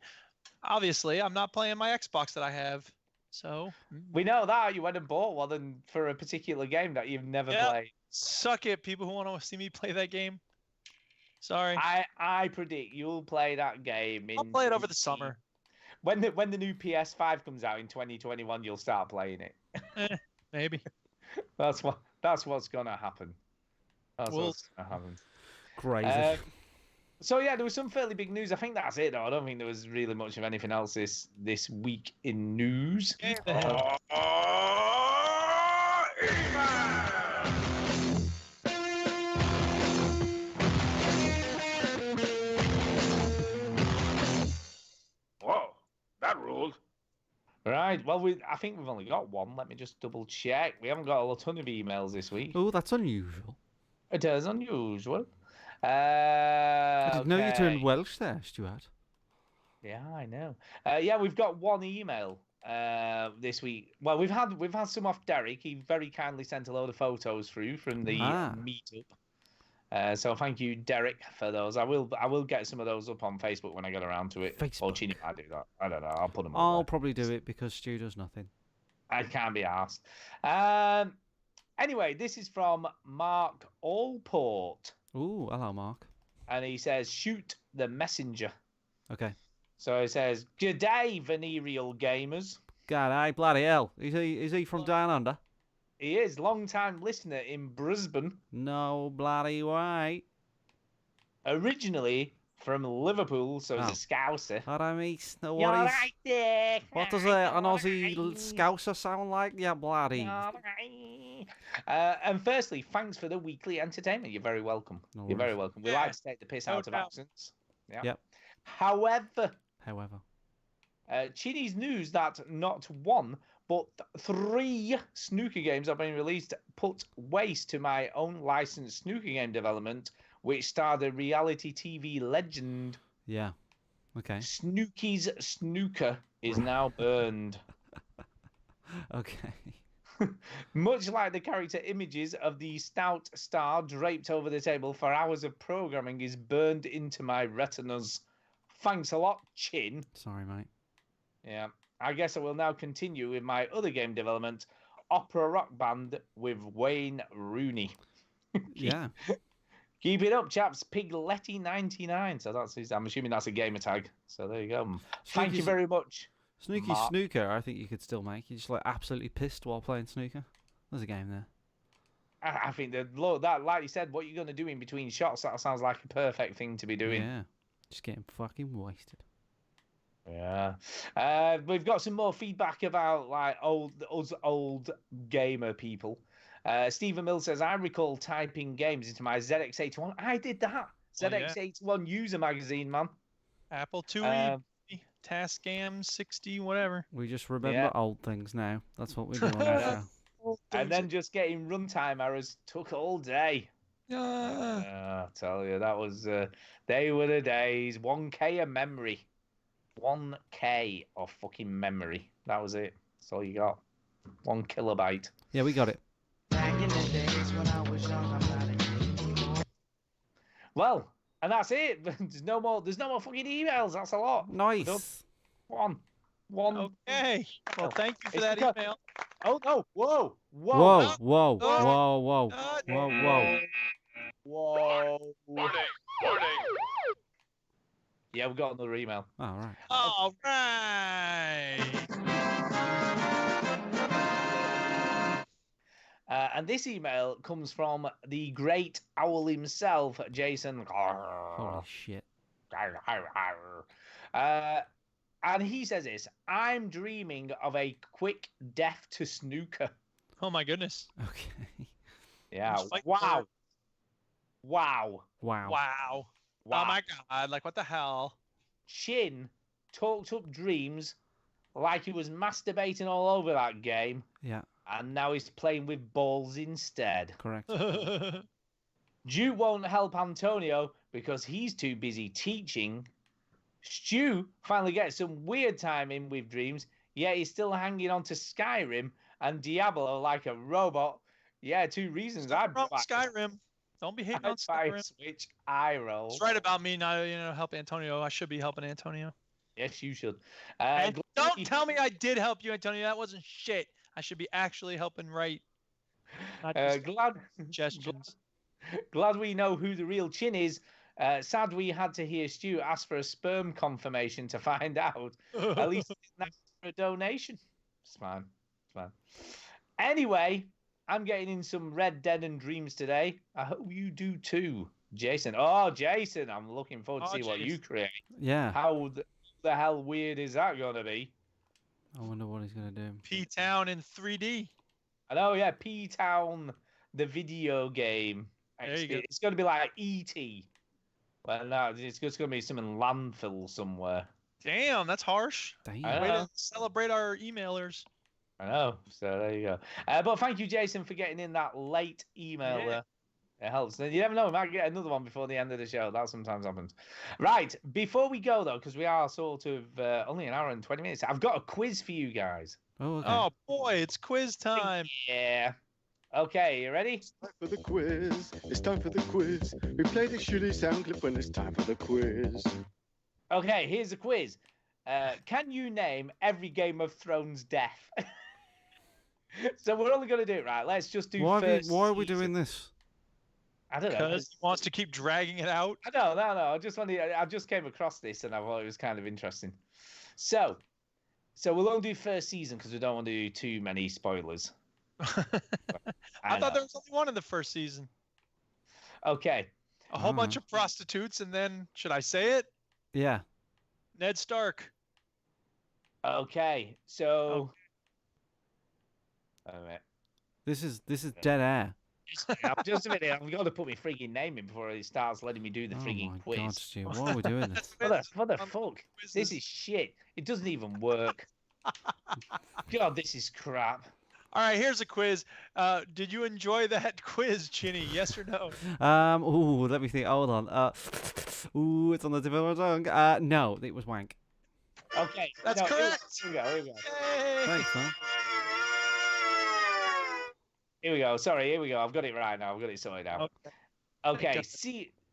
obviously, I'm not playing my Xbox that I have. So we know that you went and bought one for a particular game that you've never played. Suck it, people who want to see me play that game. Sorry. I predict you'll play that game. I'll play it over the summer. When the new PS5 comes out in 2021, you'll start playing it. Maybe. That's what's gonna happen. What's gonna happen. Crazy. So yeah, there was some fairly big news. I think that's it, though. I don't think there was really much of anything else this week in news. Whoa, that ruled. Right. Well, I think we've only got one. Let me just double check. We haven't got a ton of emails this week. Oh, that's unusual. It is unusual. I didn't know you turned Welsh there, Stuart. Yeah, I know. Yeah, we've got one email this week. Well, we've had some off Derek. He very kindly sent a load of photos through from the meetup. So thank you, Derek, for those. I will get some of those up on Facebook when I get around to it. Facebook. Or Chini might do that. I don't know. I'll put them. I'll probably do it because Stu does nothing. I can't be asked. Anyway, this is from Mark Allport. Ooh, hello, Mark. And he says, shoot the messenger. Okay. So he says, "G'day, venereal gamers." G'day, bloody hell. Is he from down under? He is, long-time listener in Brisbane. No bloody way. Originally from Liverpool, so he's a Scouser. Alright, mate. No You're worries. right there. What does an Aussie Scouser sound like? Yeah, bloody. And firstly, thanks for the weekly entertainment. You're very welcome. No You're very welcome. We like to take the piss out of accents. Yeah. Yep. However, Chini's news that not one, but 3 snooker games have been released put waste to my own licensed snooker game development, which starred a reality TV legend. Yeah. Okay. Snooky's Snooker is now burned. Okay. Much like the character images of the stout star draped over the table for hours of programming is burned into my retinas. Thanks a lot, Chin. Sorry, mate. Yeah. I guess I will now continue with my other game development, Opera Rock Band with Wayne Rooney. Yeah. Keep it up, chaps. Pigletty99. So that's his, I'm assuming that's a gamer tag. So there you go. Thank you very much. Snooky Snooker, I think you could still make. You're just like absolutely pissed while playing snooker. There's a game there. I think that, like you said, what you're going to do in between shots, that sounds like a perfect thing to be doing. Yeah. Just getting fucking wasted. Yeah. We've got some more feedback about like old gamer people. Stephen Mill says, I recall typing games into my ZX81. I did that. ZX81 user magazine, man. Apple IIe, Tascam 60, whatever. We just remember old things now. That's what we're doing now. And then just getting runtime errors took all day. I tell you, that was they were the days. 1K of memory. 1K of fucking memory. That was it. That's all you got. 1 kilobyte. Yeah, we got it. Back in the days when I was young, I'm not well, and that's it. There's no more fucking emails. That's a lot. Nice. One. Okay. Well, thank you for that email. Oh no! Whoa! Whoa! Whoa! Whoa! Whoa! Whoa! Whoa! Whoa! Warning! Yeah, we've got another email. All right. All right. And this email comes from the great owl himself, Jason. Holy shit. And he says this: I'm dreaming of a quick death to snooker. Oh my goodness. Okay. Yeah. Wow. Wow. Wow. Wow. Oh my God. Like, what the hell? Chin talked up dreams like he was masturbating all over that game. Yeah. And now he's playing with balls instead. Correct. Duke won't help Antonio because he's too busy teaching. Stu finally gets some weird time in with dreams, yet he's still hanging on to Skyrim and Diablo like a robot. Yeah, 2 reasons I'd buy Skyrim. Don't be hating on Skyrim. Switch eye roll. It's right about me not, help Antonio. I should be helping Antonio. Yes, you should. And don't tell me I did help you, Antonio. That wasn't shit. I should be actually helping right. Glad we know who the real Chin is. Sad we had to hear Stu ask for a sperm confirmation to find out. At least it's not for a donation. It's fine. It's fine. Anyway, I'm getting in some Red Dead and Dreams today. I hope you do too, Jason. Oh, Jason, I'm looking forward to see what you create. Yeah. How the hell weird is that going to be? I wonder what he's going to do. P-Town in 3D. I know, yeah. P-Town, the video game. It's going to be like E.T. Well, no, it's just going to be some in landfill somewhere. Damn, that's harsh. Damn. Way to celebrate our emailers. I know. So there you go. But thank you, Jason, for getting in that late email. Yeah. It helps. You never know. We might get another one before the end of the show. That sometimes happens. Right. Before we go, though, because we are sort of only an hour and 20 minutes, I've got a quiz for you guys. Oh, okay. Oh, boy. It's quiz time. Yeah. Okay. You ready? It's time for the quiz. It's time for the quiz. We play the shitty sound clip when it's time for the quiz. Okay. Here's the quiz. Can you name every Game of Thrones death? So we're only going to do it, right? Let's just do why are we doing this? I don't know. Because he wants to keep dragging it out. No. I just came across this and I thought it was kind of interesting. So we'll only do first season because we don't want to do too many spoilers. I thought there was only one in the first season. Okay. A whole bunch of prostitutes, and then should I say it? Yeah. Ned Stark. Okay. So. This is dead air. Just a minute. I'm going to put my freaking name in before he starts letting me do the freaking quiz. God, Stu, why are we doing this? What the fuck? This is shit. It doesn't even work. God, this is crap. All right, here's a quiz. Did you enjoy that quiz, Chinny? Yes or no? Let me think. Hold on. It's on the tip of my tongue. No, it was wank. Okay, that's correct. Here we go. Thanks, man. Here we go. Sorry, here we go. I've got it right now. I've got it sorted out. Okay.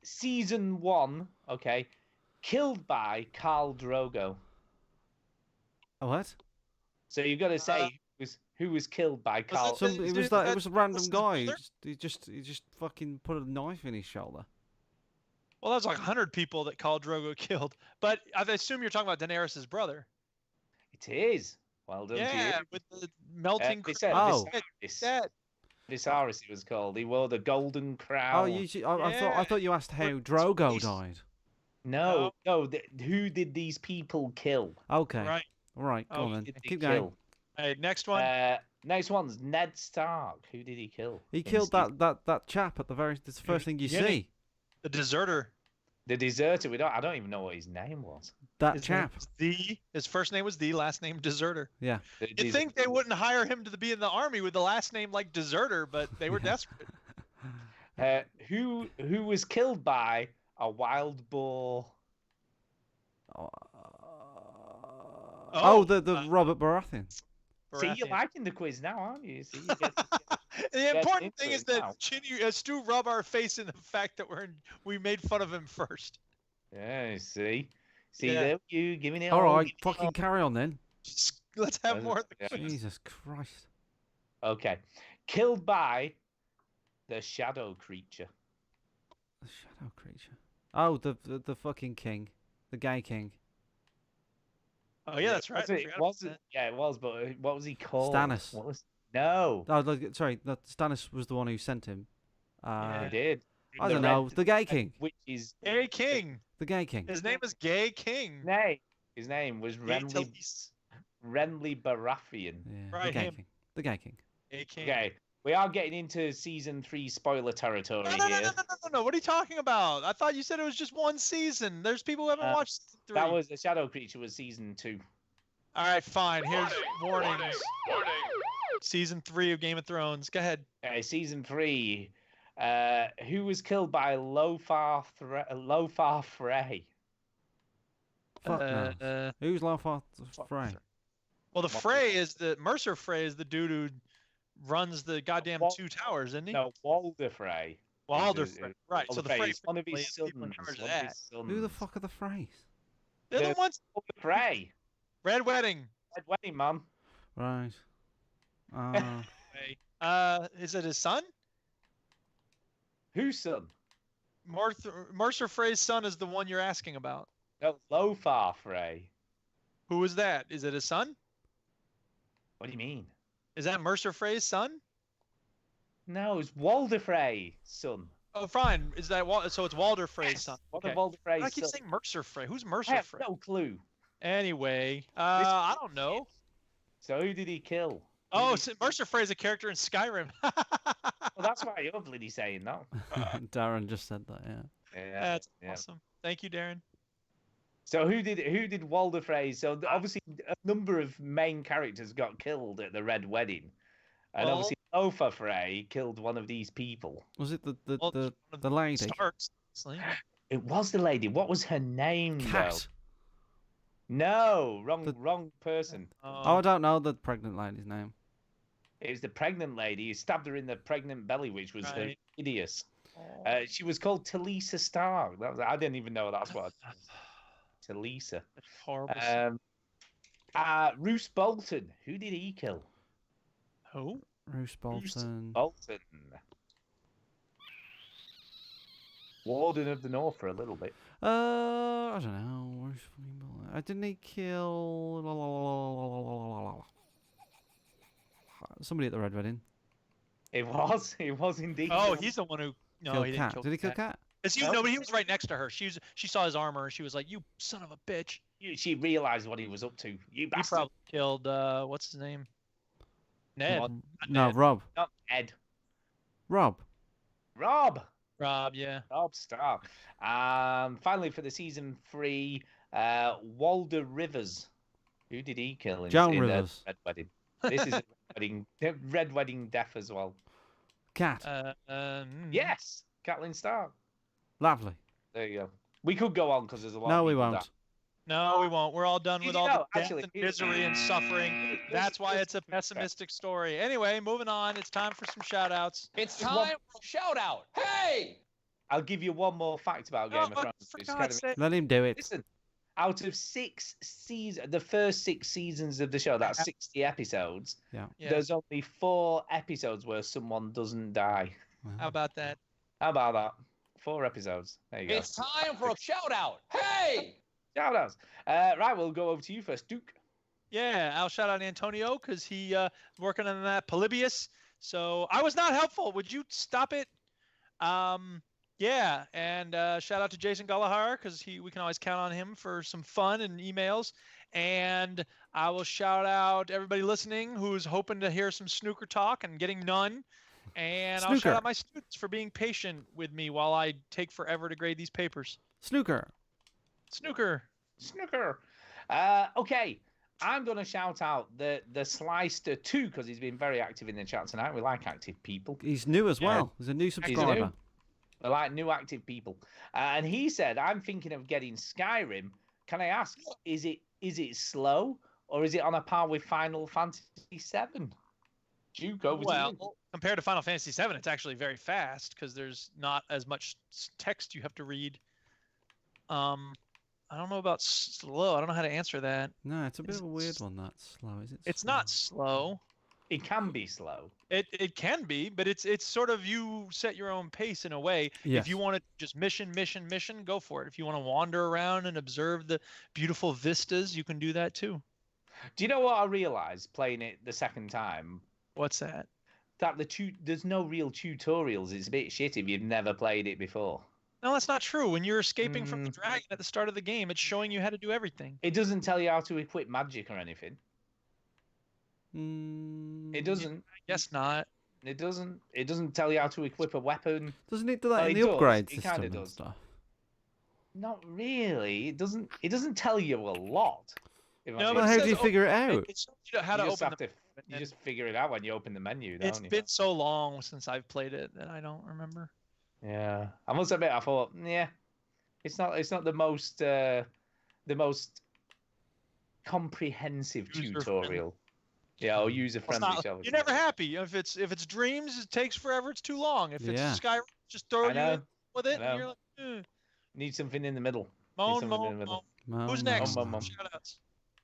Season 1. Okay. Killed by Khal Drogo. What? So you've got to say who was killed by Khal. It was a random guy. He just fucking put a knife in his shoulder. Well, that was like 100 people that Khal Drogo killed. But I assume you're talking about Daenerys' brother. It is. Well done to you. Yeah, with the melting Viserys, it was called. He wore the golden crown. I thought you asked how Drogo died. No. Who did these people kill? Okay. Right. Go on then. Keep going. Hey, next one. Next one's Ned Stark. Who did he kill? He killed that chap at the That's the first thing you see. The deserter. The deserter. I don't even know what his name was. That chap. His first name was last name Deserter. Yeah. You'd think they wouldn't hire him to be in the army with the last name like Deserter, but they were desperate. Who was killed by a wild boar? The Robert Baratheon. See, you're liking the quiz now, aren't you? See, the important thing is that Stu rub our face in the fact that we made fun of him first. Yeah, see, there you giving it all right, fucking carry on then. Let's have more of the quiz. Jesus Christ. Okay, killed by the shadow creature. The shadow creature. Oh, the fucking king, the gay king. Oh yeah, that's right. It was. But what was he called? Stannis. No. Oh, sorry, Stannis was the one who sent him. He did. I don't know. The Gay King. Which is Gay King. The Gay King. His name is Gay King. His name was Renly Baratheon. Yeah, right, the Gay King. Gay King. Okay, we are getting into season 3 spoiler territory here. No. What are you talking about? I thought you said it was just one season. There's people who haven't watched season 3. That was the Shadow Creature was season 2. All right, fine. Here's warnings. Season 3 of Game of Thrones. Go ahead. Season 3. Who was killed by Lothar Frey? Fuck no. Who's Lothar Frey? Well, the Frey is Mercer Frey is the dude who runs the goddamn 2 towers, isn't he? No, Walder Frey. Walder Frey. Right. So the Frey is one of his sons. Who the fuck are the Freys? They're the ones. Walder Frey. Red Wedding. Red Wedding, man. Right. Is it his son? Whose son? Mercer Frey's son is the one you're asking about. No, Lothar Frey. Who is that? Is it his son? What do you mean? Is that Mercer Frey's son? No, it's Walder Frey's son. Oh, fine. Is that so? It's Walder Frey's son. What of Walder Frey's son? I keep saying Mercer Frey. Who's Mercer Frey? No clue. Anyway, I don't know. So who did he kill? Mercer Frey's a character in Skyrim. Well, that's why you're bloody saying that. Darren just said that. Yeah. That's awesome. Thank you, Darren. So who did Walder Frey? So obviously a number of main characters got killed at the Red Wedding, and obviously Lothar Frey killed one of these people. Was it the lady? Starks. It was the lady. What was her name? Cat. Though? No, wrong person. I don't know the pregnant lady's name. It was the pregnant lady. He stabbed her in the pregnant belly, which was hideous. She was called Talisa Stark. I didn't even know that's what. Talisa. Horrible. Roose Bolton. Who did he kill? Who? Roose Bolton. Bolton. Warden of the North for a little bit. I don't know. Didn't he kill somebody at the Red Wedding? It was indeed. Oh, he's the one who. No, he didn't kill Did he kill Cat? No, but he was right next to her. She saw his armor and she was like, "You son of a bitch." She realized what he was up to. You bastard. He probably killed. What's his name? Ned. No, Ned. Rob. Not Ed. Rob. Rob, yeah. Rob Stark. Finally for the season 3, Walder Rivers. Who did he kill in Rivers. Red Wedding? This is Red Wedding death as well. Cat. Yes, Catelyn Stark. Lovely. There you go. We could go on because there's a lot. No, we won't. No, we won't. We're all done with all the death and misery and suffering. That's why it's a pessimistic story. Anyway, moving on. It's time for some shout-outs. It's time for a shout-out. Hey! I'll give you one more fact about Game of Thrones. Let him do it. Listen, out of 6 seasons, the first 6 seasons of the show, that's 60 episodes. Yeah. There's only 4 episodes where someone doesn't die. How about that? How about that? 4 episodes. There you go. It's time for a shout-out. Hey! Shout-outs. Right, we'll go over to you first, Duke. Yeah, I'll shout out Antonio because he working on that Polybius. So I was not helpful. Would you stop it? Yeah, and shout out to Jason Gullahar because we can always count on him for some fun and emails. And I will shout out everybody listening who's hoping to hear some snooker talk and getting none. And I'll shout out my students for being patient with me while I take forever to grade these papers. Snooker. Okay, I'm going to shout out the Slicer 2 because he's been very active in the chat tonight. We like active people. He's new as well. He's a new subscriber. We like new active people. And he said, I'm thinking of getting Skyrim. Can I ask, is it slow or is it on a par with Final Fantasy VII? Duke, over to you. Compared to Final Fantasy VII, it's actually very fast because there's not as much text you have to read. I don't know about slow. I don't know how to answer that. No, it's a bit of a weird one. That's slow, is it? It's not slow. It can be slow. It can be, but it's sort of you set your own pace in a way. Yes. If you want to just mission, go for it. If you want to wander around and observe the beautiful vistas, you can do that too. Do you know what I realized playing it the second time? What's that? That there's no real tutorials. It's a bit shit if you've never played it before. No, that's not true. When you're escaping from the dragon at the start of the game, it's showing you how to do everything. It doesn't tell you how to equip magic or anything. It doesn't. I guess not. It doesn't. It doesn't tell you how to equip a weapon. Doesn't it do that in the upgrade system kind of and does. stuff? Not really. It doesn't. It doesn't tell you a lot. No, but how do you figure it out? It shows you how to open the You just figure it out when you open the menu, don't It's you? been so long since I've played it that I don't remember. Yeah, I must admit, I thought, yeah, it's not the most comprehensive tutorial. Yeah, or user friendly. You're never happy if it's Dreams. It takes forever. It's too long. If it's Skyrim, just throw you in with it, and you're like, Need something in the middle. Moan. Who's next? Shoutouts.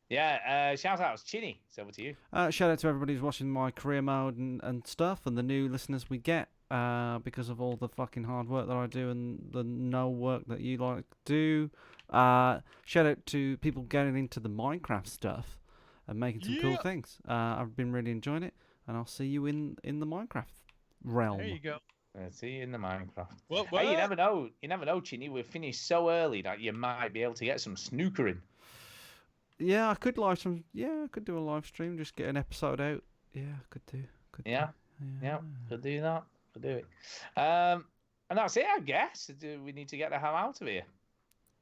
Yeah, shout outs. Chinny, it's over to you. Shout out to everybody who's watching my career mode and stuff, and the new listeners we get because of all the fucking hard work that I do and the no work that you like to do. Shout out to people getting into the Minecraft stuff and making some cool things. I've been really enjoying it, and I'll see you in the Minecraft realm. There you go. See you in the Minecraft. What? Hey, you never know. You never know, Chinny. We've finished so early that you might be able to get some snookering. Yeah, I could do a live stream, just get an episode out. Yeah, could do. Yeah, could do that. Could do it. And that's it, I guess. We need to get the hell out of here.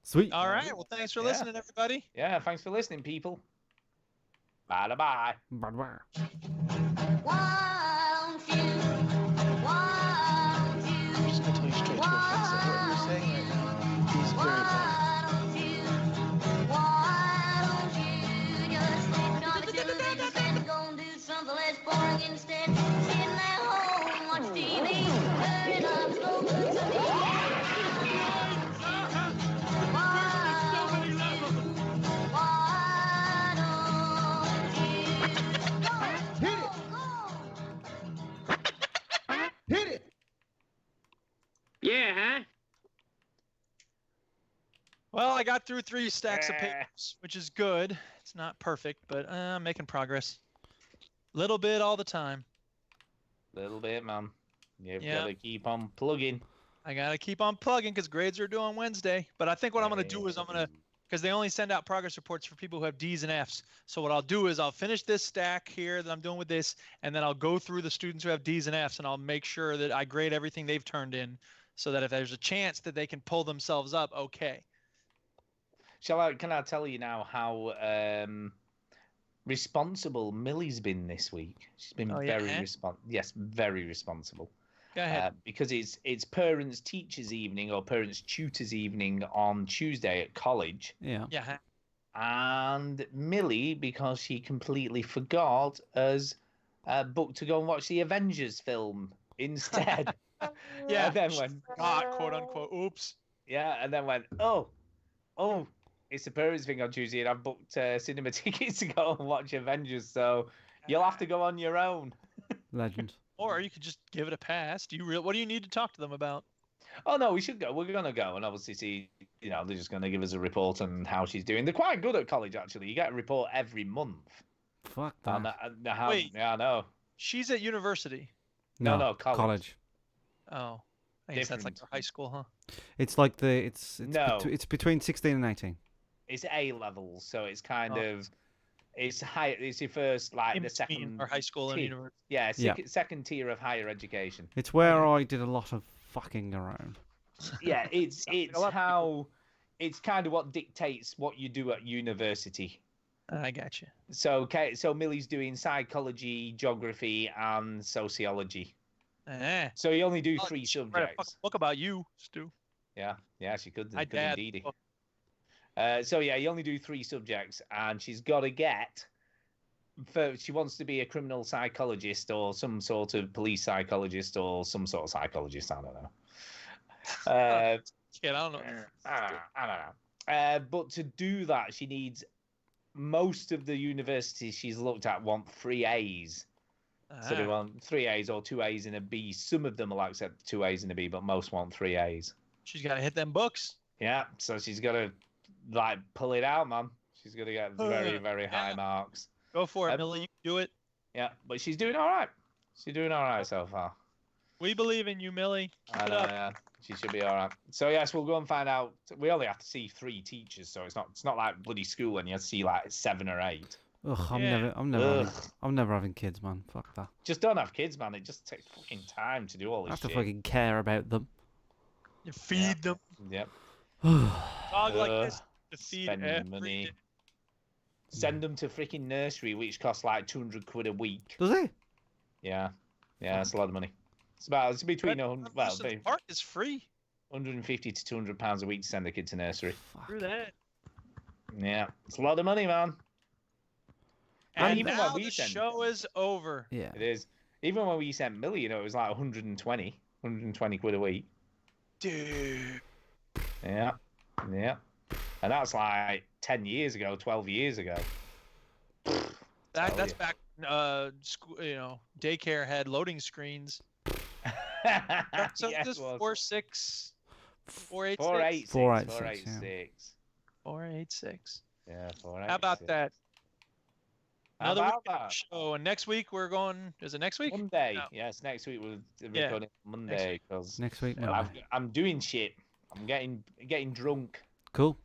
Sweet. All right. Well, thanks for listening, everybody. Yeah, thanks for listening, people. Bye bye. Bye bye. Just gonna tell you straight to your face that what you're saying right now is very bad. Hit it! Yeah, huh? Well, I got through 3 stacks of papers, which is good. It's not perfect, but I'm making progress. Little bit all the time. Little bit, man. You've got to keep on plugging. I got to keep on plugging because grades are due on Wednesday. But I think what I'm going to do is because they only send out progress reports for people who have D's and F's. So what I'll do is I'll finish this stack here that I'm doing with this, and then I'll go through the students who have D's and F's, and I'll make sure that I grade everything they've turned in so that if there's a chance that they can pull themselves up, okay. Can I tell you now how responsible Millie's been this week? She's been very responsible. Go ahead. Because it's parents teachers evening or parents tutors evening on Tuesday at college. Yeah. And Millie, because she completely forgot, has booked to go and watch the Avengers film instead. Yeah. And then went, quote unquote, oops. Yeah, and then went, oh, it's a parents thing on Tuesday, and I've booked cinema tickets to go and watch Avengers, so you'll have to go on your own. Legend. Or you could just give it a pass. What do you need to talk to them about? Oh no, we should go. We're gonna go and obviously see. They're just gonna give us a report on how she's doing. They're quite good at college, actually. You get a report every month. Fuck that. Wait, yeah, I know. She's at university. No, college. Oh, I guess that's like her high school, huh? It's like it's between 16 and 18. It's A levels, so it's kind of. It's high. It's your first, the second. Or high school and university. Yeah, second tier of higher education. It's where I did a lot of fucking around. Yeah, it's kind of what dictates what you do at university. I got you. So Millie's doing psychology, geography, and sociology. So you only do 3 subjects. Book about you, Stu. Yeah, she could. I could indeed. You only do 3 subjects, and she's got to get. She wants to be a criminal psychologist or some sort of police psychologist or some sort of psychologist. I don't know. I don't know. I don't know. But to do that, she needs. Most of the universities she's looked at want 3 A's. So they want 3 A's or 2 A's and a B. Some of them will accept 2 A's and a B, but most want 3 A's. She's got to hit them books. Yeah, so she's got to pull it out, man. She's going to get very, very high marks. Go for it, Millie. You can do it. Yeah, but she's doing all right. She's doing all right so far. We believe in you, Millie. I know, yeah. She should be all right. So yes, we'll go and find out. We only have to see 3 teachers, so it's not like bloody school, and you have to see like 7 or 8. Ugh, Yeah. I'm never having kids, man. Fuck that. Just don't have kids, man. It just takes fucking time to do all I this have to shit. fucking care about them. You feed them. Yep. Dog like this to feed Spend every money. day. Send them to freaking nursery, which costs like 200 quid a week. Does he? Yeah, it's a lot of money. It's between Park is free. 150 to 200 pounds a week to send a kid to nursery. Through that. Yeah, it's a lot of money, man. And even now when we the sent, show is over. Yeah, it is. Even when we sent Millie, it was like 120 quid a week. Dude. Yeah. And that's like 10 years ago, 12 years ago. That's back. School, daycare had loading screens. So Yes, just it was. 486. 486. 486. 486. Yeah, 486. How about that? How Another about week that? show, and next week we're going. Is it next week? Monday. No. Yes, next week we're Yeah. recording Monday because next week. I'm doing shit. I'm getting drunk. Cool.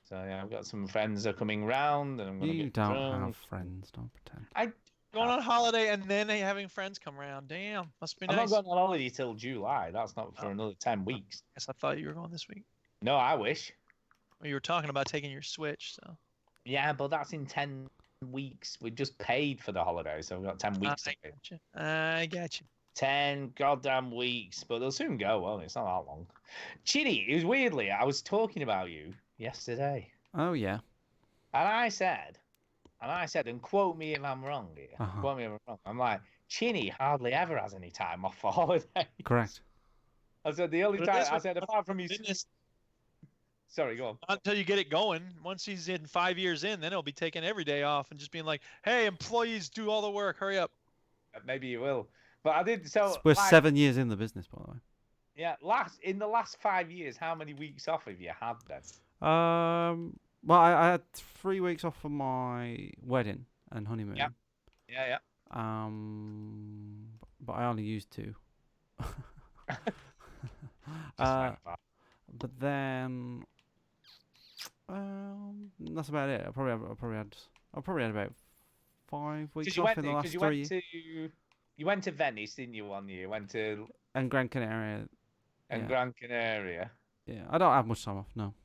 So yeah, I've got some friends that are coming round, and I'm gonna You get don't drunk. have friends. Don't pretend. Going on holiday and then having friends come around. Damn, must be I'm nice. not going on holiday till July. That's not for another 10 weeks. Guess I thought you were going this week. No, I wish. Well, you were talking about taking your Switch, so. Yeah, but that's in 10 weeks. We just paid for the holiday, so we've got 10 weeks to wait. I got you. 10 goddamn weeks, but they'll soon go. Well, it's not that long. Chitty, it was weirdly, I was talking about you yesterday. Oh yeah. And I said, and quote me if I'm wrong here. Quote me if I'm wrong. I'm like, Chinny hardly ever has any time off for holiday. Correct. I said the only time. I said apart from his. Sorry, go on. Not until you get it going. Once he's in 5 years in, then he'll be taking every day off and just being like, "Hey, employees, do all the work. Hurry up." Maybe you will. But I did. So we're 7 years in the business, by the way. Yeah. In the last 5 years, how many weeks off have you had then? Well, I had 3 weeks off for my wedding and honeymoon. Yeah. But I only used 2. But then, that's about it. I probably had about 5 weeks off in the last 3 years. You went to Venice, didn't you? 1 year. Went to and Gran Canaria. Gran Canaria. Yeah, I don't have much time off. No.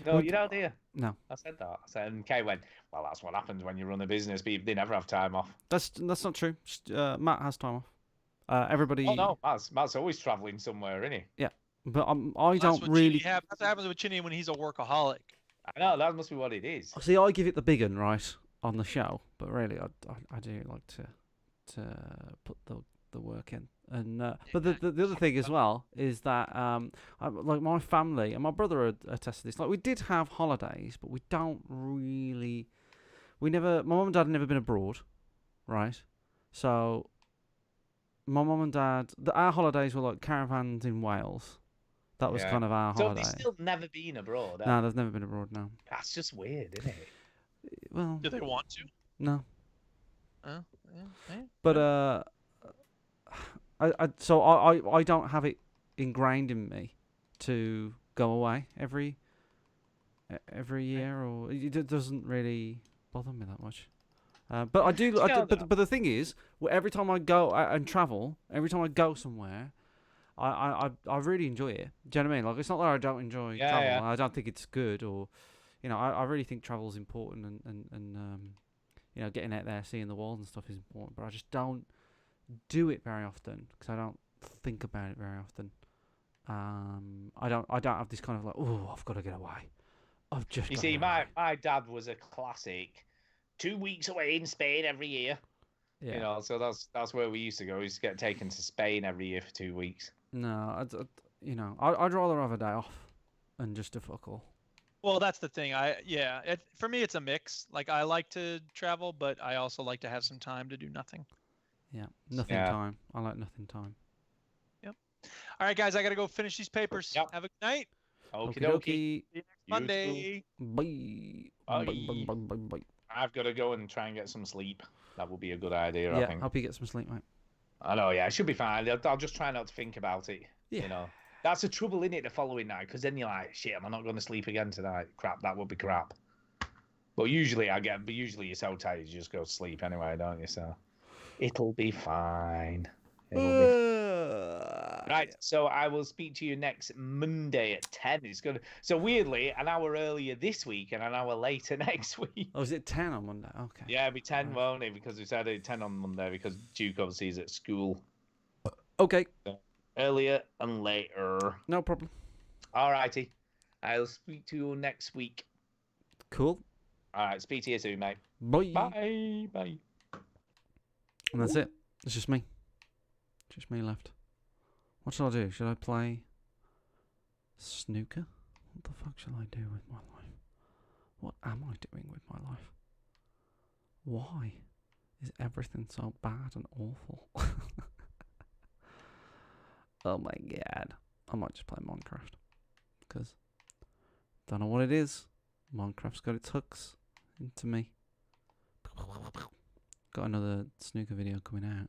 No, you don't, do you? No. I said that. I said, and Kay went, well, that's what happens when you run a business. People, they never have time off. That's not true. Matt has time off. Everybody. Oh no, Matt's always travelling somewhere, isn't he? Yeah, but I don't really. That's what happens with Chinny when he's a workaholic. I know that must be what it is. See, I give it the big un right on the show, but really, I do like to put the work in. And but the other thing as well is that like my family and my brother attested this. Like we did have holidays, but we don't really. My mum and dad had never been abroad, right? So my mum and dad, our holidays were like caravans in Wales. That was kind of our holiday. So they've still never been abroad. No, they've never been abroad. No. That's just weird, isn't it? Well. Do they want to? No. Oh, yeah. But I don't have it ingrained in me to go away every year, or it doesn't really bother me that much. But I do. But the thing is, every time I go and travel, every time I go somewhere, I really enjoy it. Do you know what I mean? Like it's not that I don't enjoy travel. Yeah. I don't think it's good, or I really think travel is important, and getting out there, seeing the world and stuff is important. But I just don't do it very often because I don't think about it very often. I don't have this kind of like, oh, I've got to get away. I've just. You see, my dad was a classic. 2 weeks away in Spain every year. Yeah. So that's where we used to go. We used to get taken to Spain every year for 2 weeks. No, I'd rather have a day off and just to fuck all. Well, that's the thing. For me, it's a mix. Like I like to travel, but I also like to have some time to do nothing. Yeah, nothing time. I like nothing time. Yep. All right, guys, I gotta go finish these papers. Yep. Have a good night. Okie dokie. Okie See you next Monday. Bye. Bye. Bye. Bye. Bye. Bye. I've got to go and try and get some sleep. That would be a good idea, I Yeah, think. hope you get some sleep, mate. I know, yeah, it should be fine. I'll just try not to think about it. Yeah. You know, that's the trouble in it the following night, because then you're like, shit, am I not going to sleep again tonight? Crap, that would be crap. But usually you're so tired you just go to sleep anyway, don't you? So it'll be fine. Right, so I will speak to you next Monday at 10. It's gonna weirdly an hour earlier this week and an hour later next week. Oh, is it 10 on Monday? Okay. Yeah, it'll be 10, won't it? Because we said it 10 on Monday because Duke obviously is at school. Okay. So, earlier and later. No problem. All righty. I'll speak to you next week. Cool. All right, speak to you soon, mate. Bye. Bye. Bye. And that's it. It's just me. Just me left. What should I do? Should I play snooker? What the fuck shall I do with my life? What am I doing with my life? Why is everything so bad and awful? Oh my god. I might just play Minecraft. Because don't know what it is. Minecraft's got its hooks into me. Got another snooker video coming out.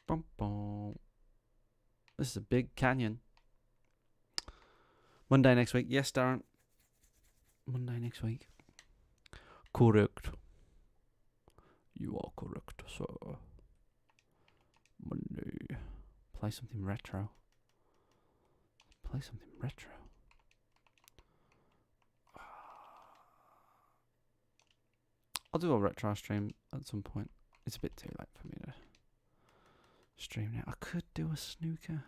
Bum, bum. This is a big canyon. Monday next week. Yes, Darren. Monday next week. Correct. You are correct, sir. Monday. Play something retro. Play something retro. I'll do a retro stream at some point. It's a bit too late for me to stream now. I could do a snooker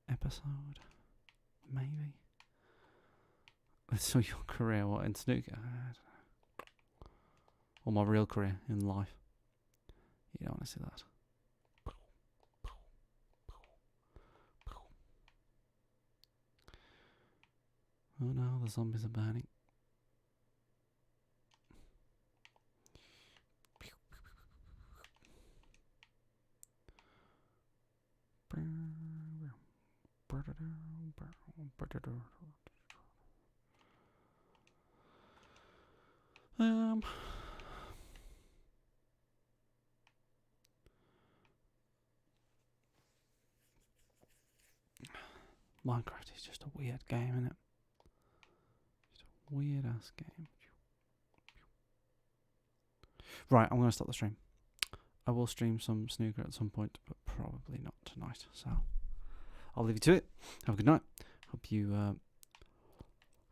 episode. Maybe. Let's see your career, what, in snooker? I don't know. Or my real career in life. You don't want to see that. Oh no, the zombies are burning. Minecraft is just a weird game, isn't it? Just a weird ass game. Right, I'm going to stop the stream. I will stream some snooker at some point, but probably not tonight. So I'll leave you to it. Have a good night. Hope you have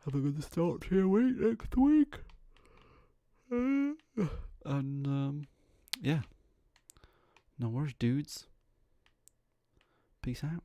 a good start to your week next week. And yeah. No worries, dudes. Peace out.